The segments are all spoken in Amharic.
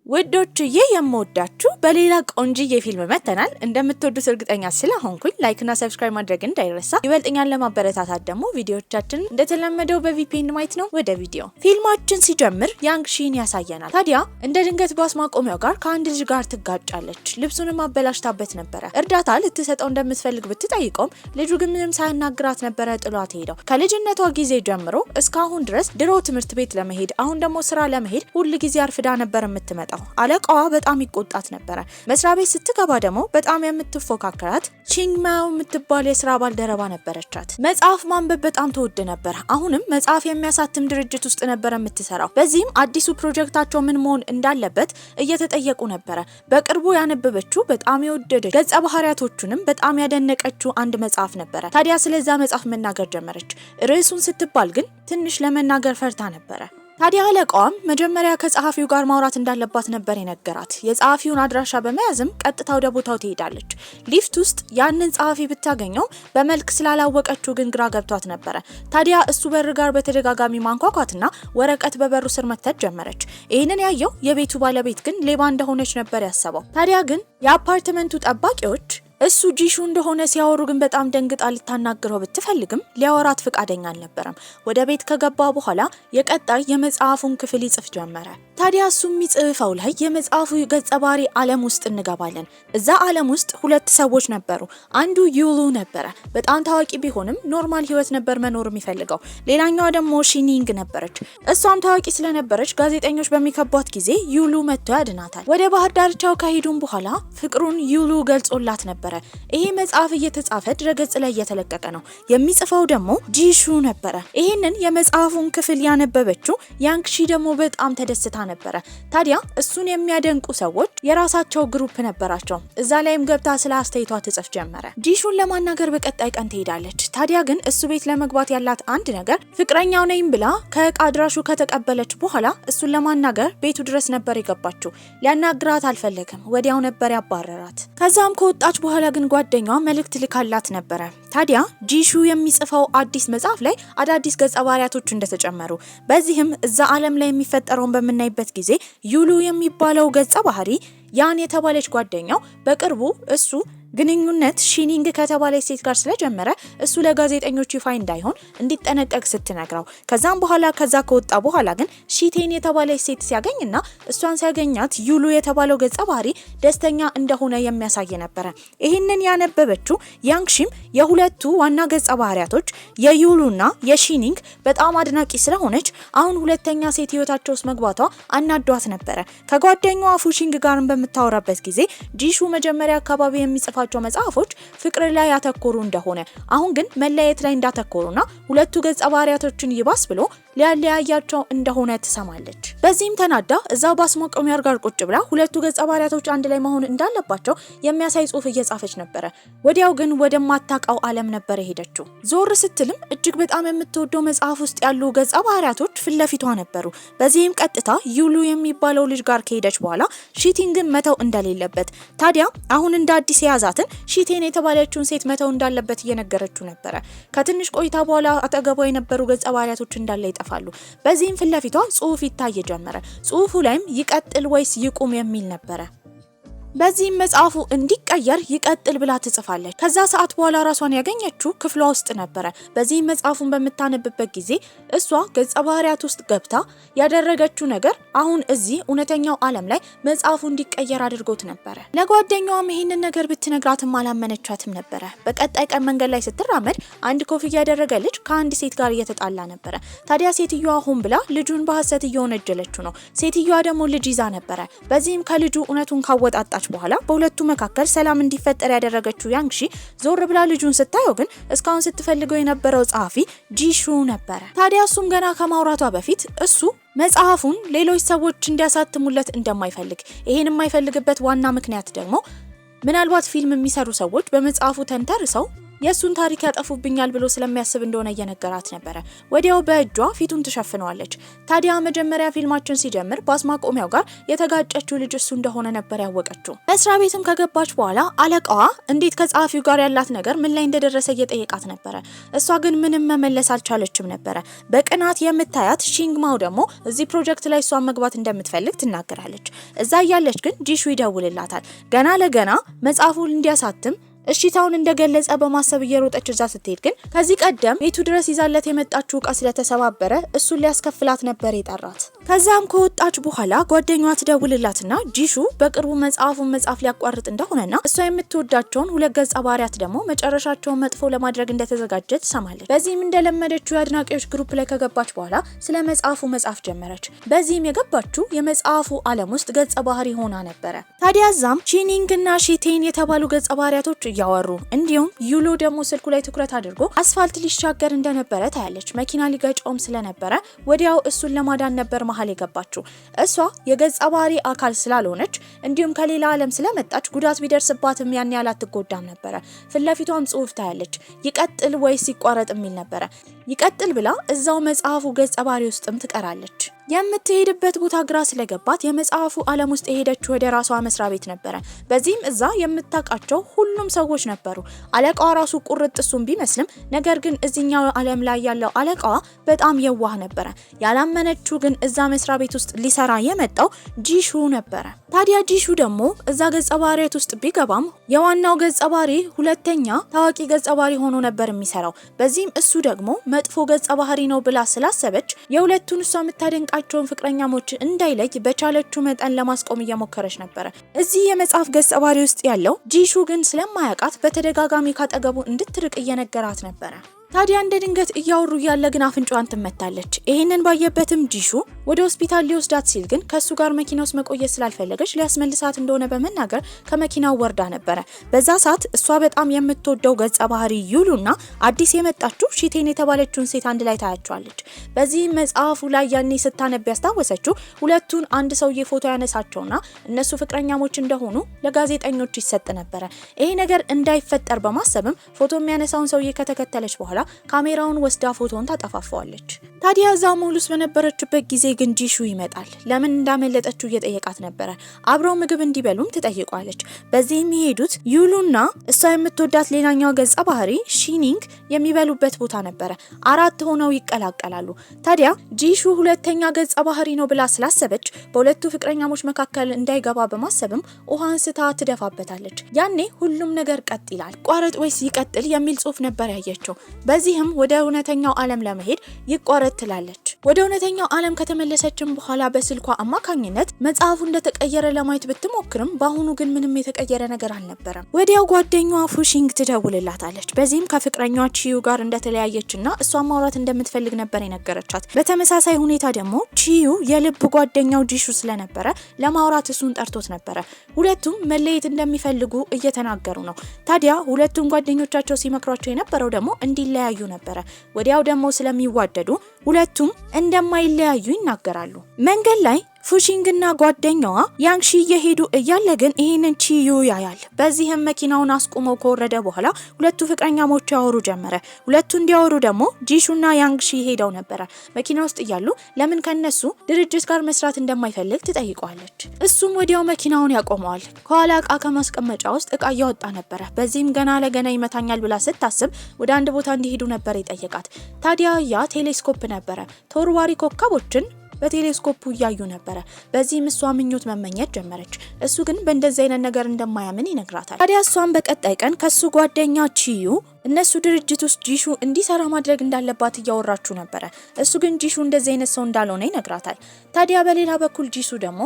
ውዶችዬ የምወዳችሁ በሌላ ቆንጂዬ ፊልም መተናል። እንደምትወዱት እርግጠኛ ስለሆንኩኝ ላይክ እና ሰብስክራይብ ማድረግ እንዳይረሳ። ይበልጥኛል ለማበረታታት ደግሞ ቪዲዮዎቻችንን እንደተለመደው በቪፒኤን ማየት ነው። ወደ ቪዲዮ ፊልማችን ሲጀምር ያንግ ሺን ያሳየናል። ታዲያ እንደ ድንገት ባስ ማቆሚያው ጋር ከአንድ ልጅ ጋር ትጋጫለች። ልብሱንም አበላሽታበት ነበረ። እርዳታ ልትሰጠው እንደምትፈልግ ብትጠይቀውም ልጁ ግን ምንም ሳያናግራት ነበረ ጥሏት ሄደው። ከልጅነቷ ጊዜ ጀምሮ እስካሁን ድረስ ድሮ ትምህርት ቤት ለመሄድ አሁን ደግሞ ስራ ለመሄድ ሁሉ ጊዜ አርፍዳ ነበር የምትመጣው። አለቃዋ በጣም ይቆጣት ነበር። መስሪያ ቤት ስትገባ ደግሞ በጣም የምትፎካከራት ቺንግማው የምትባል የስራ ባልደረባ ነበረቻት። መጽሐፍ ማንበብ በጣም ተወድ ነበር። አሁንም መጽሐፍ የሚያሳትም ድርጅት ውስጥ ነበር የምትሰራው። በዚህም አዲሱ ፕሮጀክታቸው ምን መሆን እንዳለበት እየተጠየቁ ነበር። በቅርቡ ያነበበችው በጣም የወደደች ገጸ ባህሪያቶቹንም በጣም ያደነቀችው አንድ መጽሐፍ ነበር። ታዲያ ስለዛ መጽሐፍ መናገር ጀመረች። ርዕሱን ስትባል ግን ትንሽ ለመናገር ፈርታ ነበር። ታዲያ አለቃዋም መጀመሪያ ከጸሐፊው ጋር ማውራት እንዳለባት ነበር የነገራት። የጸሐፊውን አድራሻ በመያዝም ቀጥታ ወደ ቦታው ትሄዳለች። ሊፍት ውስጥ ያንን ጸሐፊ ብታገኘው በመልክ ስላላወቀችው ግን ግራ ገብቷት ነበረ። ታዲያ እሱ በር ጋር በተደጋጋሚ ማንኳኳትና ወረቀት በበሩ ስር መክተት ጀመረች። ይህንን ያየው የቤቱ ባለቤት ግን ሌባ እንደሆነች ነበር ያሰበው። ታዲያ ግን የአፓርትመንቱ ጠባቂዎች እሱ ጂሹ እንደሆነ ሲያወሩ ግን በጣም ደንግጣ ልታናግረው ብትፈልግም ሊያወራት ፍቃደኛ አልነበረም። ወደ ቤት ከገባ በኋላ የቀጣይ የመጽሐፉን ክፍል ይጽፍ ጀመረ። ታዲያ እሱ የሚጽፈው ላይ የመጽሐፉ ገጸ ባህሪ ዓለም ውስጥ እንገባለን። እዛ ዓለም ውስጥ ሁለት ሰዎች ነበሩ። አንዱ ዩሉ ነበረ። በጣም ታዋቂ ቢሆንም ኖርማል ህይወት ነበር መኖር የሚፈልገው። ሌላኛዋ ደግሞ ሺኒንግ ነበረች። እሷም ታዋቂ ስለነበረች ጋዜጠኞች በሚከቧት ጊዜ ዩሉ መጥቶ ያድናታል። ወደ ባህር ዳርቻው ከሄዱም በኋላ ፍቅሩን ዩሉ ገልጾላት ነበር። ይሄ መጽሐፍ እየተጻፈ ድረገጽ ላይ እየተለቀቀ ነው። የሚጽፈው ደግሞ ጂሹ ነበረ። ይሄንን የመጽሐፉን ክፍል ያነበበችው ያንግ ሺ ደግሞ በጣም ተደስታ ነበረ። ታዲያ እሱን የሚያደንቁ ሰዎች የራሳቸው ግሩፕ ነበራቸው። እዛ ላይም ገብታ ስለ አስተያየቷ ትጽፍ ጀመረ። ጂሹን ለማናገር በቀጣይ ቀን ትሄዳለች። ታዲያ ግን እሱ ቤት ለመግባት ያላት አንድ ነገር ፍቅረኛው ነኝ ብላ ከእቃ አድራሹ ከተቀበለች በኋላ እሱን ለማናገር ቤቱ ድረስ ነበር የገባችው። ሊያናግራት አልፈለግም። ወዲያው ነበር ያባረራት። ከዛም ከወጣች በኋላ ግን ጓደኛዋ መልእክት ልካላት ነበረ። ታዲያ ጂሹ የሚጽፈው አዲስ መጽሐፍ ላይ አዳዲስ ገጸ ባህሪያቶች እንደተጨመሩ፣ በዚህም እዛ ዓለም ላይ የሚፈጠረውን በምናይበት ጊዜ ዩሉ የሚባለው ገጸ ባህሪ ያን የተባለች ጓደኛው በቅርቡ እሱ ግንኙነት ሺኒንግ ከተባለች ሴት ጋር ስለጀመረ እሱ ለጋዜጠኞች ይፋ እንዳይሆን እንዲጠነቀቅ ስትነግረው፣ ከዛም በኋላ ከዛ ከወጣ በኋላ ግን ሺቴን የተባለች ሴት ሲያገኝና እሷን ሲያገኛት ዩሉ የተባለው ገጸ ባህሪ ደስተኛ እንደሆነ የሚያሳይ ነበረ። ይህንን ያነበበችው ያንግ ሺም የሁለቱ ዋና ገጸ ባህሪያቶች የዩሉና የሺኒንግ በጣም አድናቂ ስለሆነች አሁን ሁለተኛ ሴት ህይወታቸው ውስጥ መግባቷ አናዷት ነበረ። ከጓደኛዋ ፉሺንግ ጋር በምታወራበት ጊዜ ጂሹ መጀመሪያ አካባቢ የሚጽፋቸው መጽሐፎች ፍቅር ላይ ያተኮሩ እንደሆነ አሁን ግን መለያየት ላይ እንዳተኮሩና ሁለቱ ገጸ ባህሪያቶችን ይባስ ብሎ ሊያለያያቸው እንደሆነ ትሰማለች። በዚህም ተናዳ እዛው ባስ ማቆሚያ ጋር ቁጭ ብላ ሁለቱ ገጸ ባህሪያቶች አንድ ላይ መሆን እንዳለባቸው የሚያሳይ ጽሑፍ እየጻፈች ነበረ። ወዲያው ግን ወደማታውቀው ዓለም ነበር የሄደችው። ዞር ስትልም እጅግ በጣም የምትወደው መጽሐፍ ውስጥ ያሉ ገጸ ባህሪያቶች ፊትለፊቷ ነበሩ። በዚህም ቀጥታ ዩሉ የሚባለው ልጅ ጋር ከሄደች በኋላ ሺቲንግን መተው እንደሌለበት፣ ታዲያ አሁን እንደ አዲስ የያዛትን ሺቴን የተባለችውን ሴት መተው እንዳለበት እየነገረችው ነበረ። ከትንሽ ቆይታ በኋላ አጠገቧ የነበሩ ገጸ ባህሪያቶች እንዳለ ይጠፋሉ። በዚህም ፊትለፊቷ ጽሑፍ ይታይ ጀመረ። ጽሑፉ ላይም ይቀጥል ወይስ ይቁም የሚል ነበረ። በዚህም መጽሐፉ እንዲቀየር ይቀጥል ብላ ትጽፋለች። ከዛ ሰዓት በኋላ ራሷን ያገኘችው ክፍሏ ውስጥ ነበረ። በዚህም መጽሐፉን በምታነብበት ጊዜ እሷ ገጸ ባህሪያት ውስጥ ገብታ ያደረገችው ነገር አሁን እዚህ እውነተኛው ዓለም ላይ መጽሐፉ እንዲቀየር አድርጎት ነበረ። ለጓደኛዋም ይሄንን ነገር ብትነግራትም አላመነቻትም ነበረ። በቀጣይ ቀን መንገድ ላይ ስትራመድ አንድ ኮፍያ ያደረገ ልጅ ከአንድ ሴት ጋር እየተጣላ ነበረ። ታዲያ ሴትዮዋ ሆን ብላ ልጁን በሐሰት እየወነጀለችው ነው። ሴትዮዋ ደግሞ ልጅ ይዛ ነበረ። በዚህም ከልጁ እውነቱን ካወጣጣ በኋላ በሁለቱ መካከል ሰላም እንዲፈጠር ያደረገችው ያንግ ሺ ዞር ብላ ልጁን ስታየው ግን እስካሁን ስትፈልገው የነበረው ጸሐፊ ጂሹ ነበረ። ታዲያ እሱም ገና ከማውራቷ በፊት እሱ መጽሐፉን ሌሎች ሰዎች እንዲያሳትሙለት እንደማይፈልግ፣ ይሄን የማይፈልግበት ዋና ምክንያት ደግሞ ምናልባት ፊልም የሚሰሩ ሰዎች በመጽሐፉ ተንተርሰው የሱን ታሪክ ያጠፉብኛል ብሎ ስለሚያስብ እንደሆነ እየነገራት ነበር። ወዲያው በእጇ ፊቱን ትሸፍነዋለች። ታዲያ መጀመሪያ ፊልማችን ሲጀምር በአስማቆሚያው ጋር የተጋጨችው ልጅ እሱ እንደሆነ ነበር ያወቀችው። መስሪያ ቤትም ከገባች በኋላ አለቃዋ እንዴት ከጸሐፊው ጋር ያላት ነገር ምን ላይ እንደደረሰ እየጠየቃት ነበር። እሷ ግን ምንም መመለስ አልቻለችም ነበር። በቅናት የምታያት ሺንግማው ደግሞ እዚህ ፕሮጀክት ላይ እሷን መግባት እንደምትፈልግ ትናገራለች። እዛ ያለች ግን ጂሹ ይደውልላታል። ገና ለገና መጽሐፉን እንዲያሳትም እሺታውን እንደገለጸ በማሰብ እየሮጠች እዛ ስትሄድ ግን ከዚህ ቀደም ቤቱ ድረስ ይዛለት የመጣችው ዕቃ ስለተሰባበረ እሱን ሊያስከፍላት ነበር የጠራት። ከዛም ከወጣች በኋላ ጓደኛዋ ትደውልላትና ጂሹ በቅርቡ መጽሐፉን መጽሐፍ ሊያቋርጥ እንደሆነና እሷ የምትወዳቸውን ሁለት ገጸ ባህሪያት ደግሞ መጨረሻቸውን መጥፎ ለማድረግ እንደተዘጋጀ ትሰማለች። በዚህም እንደለመደችው የአድናቂዎች ግሩፕ ላይ ከገባች በኋላ ስለ መጽሐፉ መጽሐፍ ጀመረች። በዚህም የገባችው የመጽሐፉ ዓለም ውስጥ ገጸ ባህሪ ሆና ነበረ። ታዲያ እዛም ቺኒንግና ሺቴን የተባሉ ገጸ ባህሪያቶች ያወሩ እንዲሁም ዩሎ ደግሞ ስልኩ ላይ ትኩረት አድርጎ አስፋልት ሊሻገር እንደነበረ ታያለች። መኪና ሊገጨውም ስለነበረ ወዲያው እሱን ለማዳን ነበር መሀል የገባችው። እሷ የገጸ ባህሪ አካል ስላልሆነች እንዲሁም ከሌላ ዓለም ስለመጣች ጉዳት ቢደርስባትም ያን ያህል አትጎዳም ነበረ። ፍለፊቷም ጽሑፍ ታያለች። ይቀጥል ወይስ ይቋረጥ የሚል ነበረ። ይቀጥል ብላ እዛው መጽሐፉ ገጸ ባህሪ ውስጥም ትቀራለች። የምትሄድበት ቦታ ግራ ስለገባት የመጽሐፉ ዓለም ውስጥ የሄደችው ወደ ራሷ መስሪያ ቤት ነበረ። በዚህም እዛ የምታውቃቸው ሁሉም ሰዎች ነበሩ። አለቃዋ ራሱ ቁርጥ እሱም ቢመስልም ነገር ግን እዚህኛው ዓለም ላይ ያለው አለቃዋ በጣም የዋህ ነበረ። ያላመነችው ግን እዛ መስሪያ ቤት ውስጥ ሊሰራ የመጣው ጂሹ ነበረ። ታዲያ ጂሹ ደግሞ እዛ ገጸ ባህሪያት ውስጥ ቢገባም የዋናው ገጸ ባህሪ ሁለተኛ ታዋቂ ገጸ ባህሪ ሆኖ ነበር የሚሰራው። በዚህም እሱ ደግሞ መጥፎ ገጸ ባህሪ ነው ብላ ስላሰበች የሁለቱን እሷ የምታደንቃቸውን ፍቅረኛሞች እንዳይለይ በቻለችው መጠን ለማስቆም እየሞከረች ነበረ። እዚህ የመጽሐፍ ገጸ ባህሪ ውስጥ ያለው ጂሹ ግን ስለማያውቃት በተደጋጋሚ ካጠገቡ እንድትርቅ እየነገራት ነበረ። ታዲያ እንደ ድንገት እያወሩ ያለ ግን አፍንጫዋን ትመታለች። ይሄንን ባየበትም ጂሹ ወደ ሆስፒታል ሊወስዳት ሲል ግን ከሱ ጋር መኪና ውስጥ መቆየት ስላልፈለገች ሊያስመልሳት እንደሆነ በመናገር ከመኪናው ወርዳ ነበረ። በዛ ሰዓት እሷ በጣም የምትወደው ገጸ ባህሪ ዩሉና አዲስ የመጣችው ሺቴን የተባለችውን ሴት አንድ ላይ ታያቸዋለች። በዚህ መጽሐፉ ላይ ያኔ ስታነብ ያስታወሰችው ሁለቱን አንድ ሰውዬ ፎቶ ያነሳቸውና እነሱ ፍቅረኛሞች እንደሆኑ ለጋዜጠኞች ይሰጥ ነበረ። ይሄ ነገር እንዳይፈጠር በማሰብም ፎቶ የሚያነሳውን ሰውዬ ከተከተለች በኋላ ካሜራውን ወስዳ ፎቶን ታጠፋፋዋለች። ታዲያ እዛ ሞል ውስጥ በነበረችበት ጊዜ ግን ጂሹ ይመጣል። ለምን እንዳመለጠችው እየጠየቃት ነበረ። አብረው ምግብ እንዲበሉም ትጠይቋለች። በዚህም የሄዱት ዩሉና እሷ የምትወዳት ሌላኛው ገጸ ባህሪ ሺኒንግ የሚበሉበት ቦታ ነበረ። 4 ሆነው ይቀላቀላሉ። ታዲያ ጂሹ ሁለተኛ ገጸ ባህሪ ነው ብላ ስላሰበች በሁለቱ ፍቅረኛሞች መካከል እንዳይገባ በማሰብም ውሃ አንስታ ትደፋበታለች። ያኔ ሁሉም ነገር ቀጥ ይላል። ቋረጥ ወይስ ይቀጥል የሚል ጽሑፍ ነበር ያየችው። በዚህም ወደ እውነተኛው ዓለም ለመሄድ ይቋረጥ ትላለች። ወደ እውነተኛው ዓለም ከተመለሰችም በኋላ በስልኳ አማካኝነት መጽሐፉ እንደተቀየረ ለማየት ብትሞክርም በአሁኑ ግን ምንም የተቀየረ ነገር አልነበረም። ወዲያው ጓደኛዋ ፉሺንግ ትደውልላታለች። በዚህም ከፍቅረኛዋ ቺዩ ጋር እንደተለያየችና እሷ ማውራት እንደምትፈልግ ነበር የነገረቻት። በተመሳሳይ ሁኔታ ደግሞ ቺዩ የልብ ጓደኛው ጂሹ ስለነበረ ለማውራት እሱን ጠርቶት ነበረ። ሁለቱም መለየት እንደሚፈልጉ እየተናገሩ ነው። ታዲያ ሁለቱም ጓደኞቻቸው ሲመክሯቸው የነበረው ደግሞ እንዲለያዩ ነበረ። ወዲያው ደግሞ ስለሚዋደዱ ሁለቱም እንደማይለያዩ ይናገራሉ። መንገድ ላይ ፉሺንግና ጓደኛዋ ያንግሺ እየሄዱ እያለ ግን ይሄንን ቺዩ ያያል። በዚህም መኪናውን አስቆመው ከወረደ በኋላ ሁለቱ ፍቅረኛሞች ያወሩ ጀመረ። ሁለቱ እንዲያወሩ ደግሞ ጂሹና ያንግሺ ሄደው ነበረ። መኪና ውስጥ እያሉ ለምን ከነሱ ድርጅት ጋር መስራት እንደማይፈልግ ትጠይቀዋለች። እሱም ወዲያው መኪናውን ያቆመዋል። ከኋላ እቃ ከማስቀመጫ ውስጥ እቃ እያወጣ ነበረ። በዚህም ገና ለገና ይመታኛል ብላ ስታስብ ወደ አንድ ቦታ እንዲሄዱ ነበር የጠየቃት። ታዲያ ያ ቴሌስኮፕ ነበረ። ተወርዋሪ ኮከቦችን በቴሌስኮፑ እያዩ ነበረ። በዚህም እሷ ምኞት መመኘት ጀመረች። እሱ ግን በእንደዚህ አይነት ነገር እንደማያምን ይነግራታል። ታዲያ እሷን በቀጣይ ቀን ከሱ ጓደኛ ቺዩ እነሱ ድርጅት ውስጥ ጂሹ እንዲሰራ ማድረግ እንዳለባት እያወራችሁ ነበረ። እሱ ግን ጂሹ እንደዚህ አይነት ሰው እንዳልሆነ ይነግራታል። ታዲያ በሌላ በኩል ጂሱ ደግሞ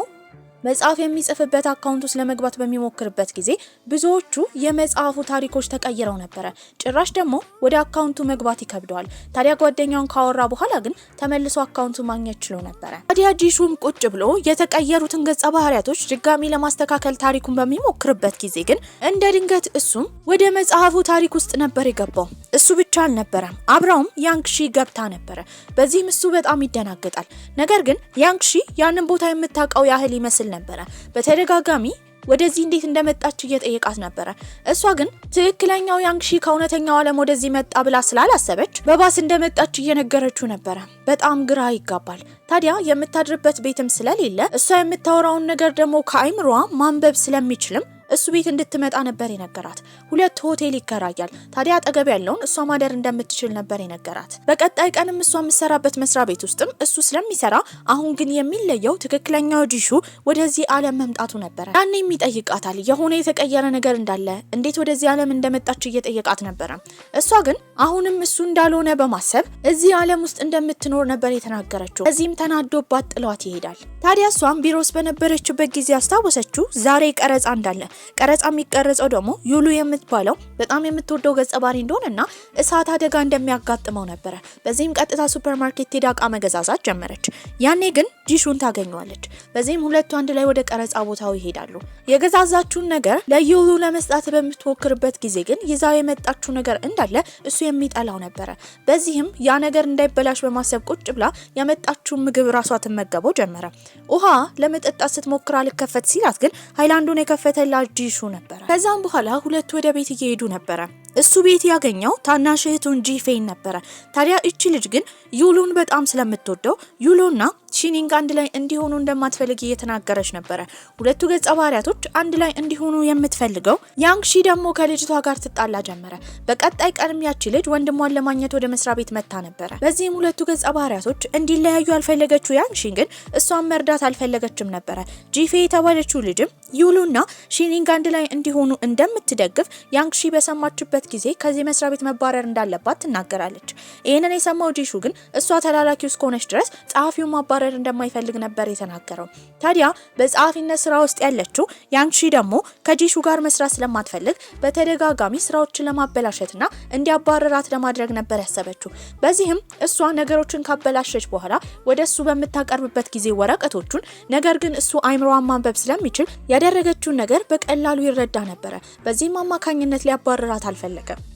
መጽሐፍ የሚጽፍበት አካውንት ውስጥ ለመግባት በሚሞክርበት ጊዜ ብዙዎቹ የመጽሐፉ ታሪኮች ተቀይረው ነበረ። ጭራሽ ደግሞ ወደ አካውንቱ መግባት ይከብደዋል። ታዲያ ጓደኛውን ካወራ በኋላ ግን ተመልሶ አካውንቱ ማግኘት ችሎ ነበረ። ታዲያ ጂሹም ቁጭ ብሎ የተቀየሩትን ገጸ ባህሪያቶች ድጋሚ ለማስተካከል ታሪኩን በሚሞክርበት ጊዜ ግን እንደ ድንገት እሱም ወደ መጽሐፉ ታሪክ ውስጥ ነበር የገባው። እሱ ብቻ አልነበረም፣ አብራውም ያንግሺ ገብታ ነበረ። በዚህም እሱ በጣም ይደናገጣል። ነገር ግን ያንግሺ ያንን ቦታ የምታውቀው ያህል ይመስል ነበረ። በተደጋጋሚ ወደዚህ እንዴት እንደመጣች እየጠየቃት ነበር። እሷ ግን ትክክለኛው ያንግሺ ከእውነተኛው ዓለም ወደዚህ መጣ ብላ ስላላሰበች በባስ እንደመጣች እየነገረችው ነበር። በጣም ግራ ይጋባል። ታዲያ የምታድርበት ቤትም ስለሌለ እሷ የምታወራውን ነገር ደግሞ ከአይምሮዋ ማንበብ ስለሚችልም እሱ ቤት እንድትመጣ ነበር የነገራት። 2 ሆቴል ይከራያል። ታዲያ አጠገብ ያለውን እሷ ማደር እንደምትችል ነበር የነገራት። በቀጣይ ቀንም እሷ የምትሰራበት መስሪያ ቤት ውስጥም እሱ ስለሚሰራ አሁን ግን የሚለየው ትክክለኛው ጂሹ ወደዚህ ዓለም መምጣቱ ነበር። ያኔም ይጠይቃታል የሆነ የተቀየረ ነገር እንዳለ፣ እንዴት ወደዚህ ዓለም እንደመጣች እየጠየቃት ነበር። እሷ ግን አሁንም እሱ እንዳልሆነ በማሰብ እዚህ ዓለም ውስጥ እንደምትኖር ነበር የተናገረችው። እዚህም ተናዶባት ጥሏት ይሄዳል። ታዲያ እሷም ቢሮስ በነበረችበት ጊዜ አስታወሰችው ዛሬ ቀረጻ እንዳለ። ቀረጻ የሚቀረጸው ደግሞ ዩሉ የምትባለው በጣም የምትወደው ገጸ ባህሪ እንደሆነና እሳት አደጋ እንደሚያጋጥመው ነበር። በዚህም ቀጥታ ሱፐርማርኬት ሄዳ ዕቃ መገዛዛት ጀመረች። ያኔ ግን ጂሹን ታገኘዋለች። በዚህም ሁለቱ አንድ ላይ ወደ ቀረጻ ቦታው ይሄዳሉ። የገዛዛችውን ነገር ለዩሉ ለመስጣት በምትሞክርበት ጊዜ ግን ይዛው የመጣችው ነገር እንዳለ እሱ የሚጠላው ነበር። በዚህም ያ ነገር እንዳይበላሽ በማሰብ ቁጭ ብላ የመጣችውን ምግብ ራሷ ትመገበው ጀመረ። ውሃ ለመጠጣት ስትሞክር አልከፈት ሲላት ግን ሃይላንዱን የከፈተላት ጂሹ ነበር። ከዛም በኋላ ሁለቱ ወደ ቤት እየሄዱ ነበር። እሱ ቤት ያገኘው ታናሽ እህቱን ጂፌን ነበር። ታዲያ እቺ ልጅ ግን ዩሉን በጣም ስለምትወደው ዩሉና ሺኒንግ አንድ ላይ እንዲሆኑ እንደማትፈልግ እየተናገረች ነበር። ሁለቱ ገጸ ባህሪያቶች አንድ ላይ እንዲሆኑ የምትፈልገው ያንግሺ ደግሞ ከልጅቷ ጋር ትጣላ ጀመረ። በቀጣይ ቀንም ያቺ ልጅ ወንድሟን ለማግኘት ወደ መስሪያ ቤት መጣ ነበር። በዚህም ሁለቱ ገጸ ባህሪያቶች እንዲለያዩ ያልፈለገችው ያንግሺ ግን እሷን መርዳት አልፈለገችም ነበር። ጂፌ የተባለችው ልጅም ዩሉና ሺኒንግ አንድ ላይ እንዲሆኑ እንደምትደግፍ ያንግሺ በሰማችበት ጊዜ ከዚህ መስሪያ ቤት መባረር እንዳለባት ትናገራለች። ይሄንን የሰማው ጂሹ ግን እሷ ተላላኪው እስከሆነች ድረስ ጸሐፊው ማባረር እንደማይፈልግ ነበር የተናገረው። ታዲያ በጸሐፊነት ስራ ውስጥ ያለችው ያንግሺ ደግሞ ከጂሹ ጋር መስራት ስለማትፈልግ በተደጋጋሚ ስራዎችን ለማበላሸትና እንዲያባረራት ለማድረግ ነበር ያሰበችው። በዚህም እሷ ነገሮችን ካበላሸች በኋላ ወደ እሱ በምታቀርብበት ጊዜ ወረቀቶቹን ነገር ግን እሱ አይምሮዋን ማንበብ ስለሚችል ያደረገችውን ነገር በቀላሉ ይረዳ ነበር። በዚህም አማካኝነት ሊያባረራት አልፈለገም።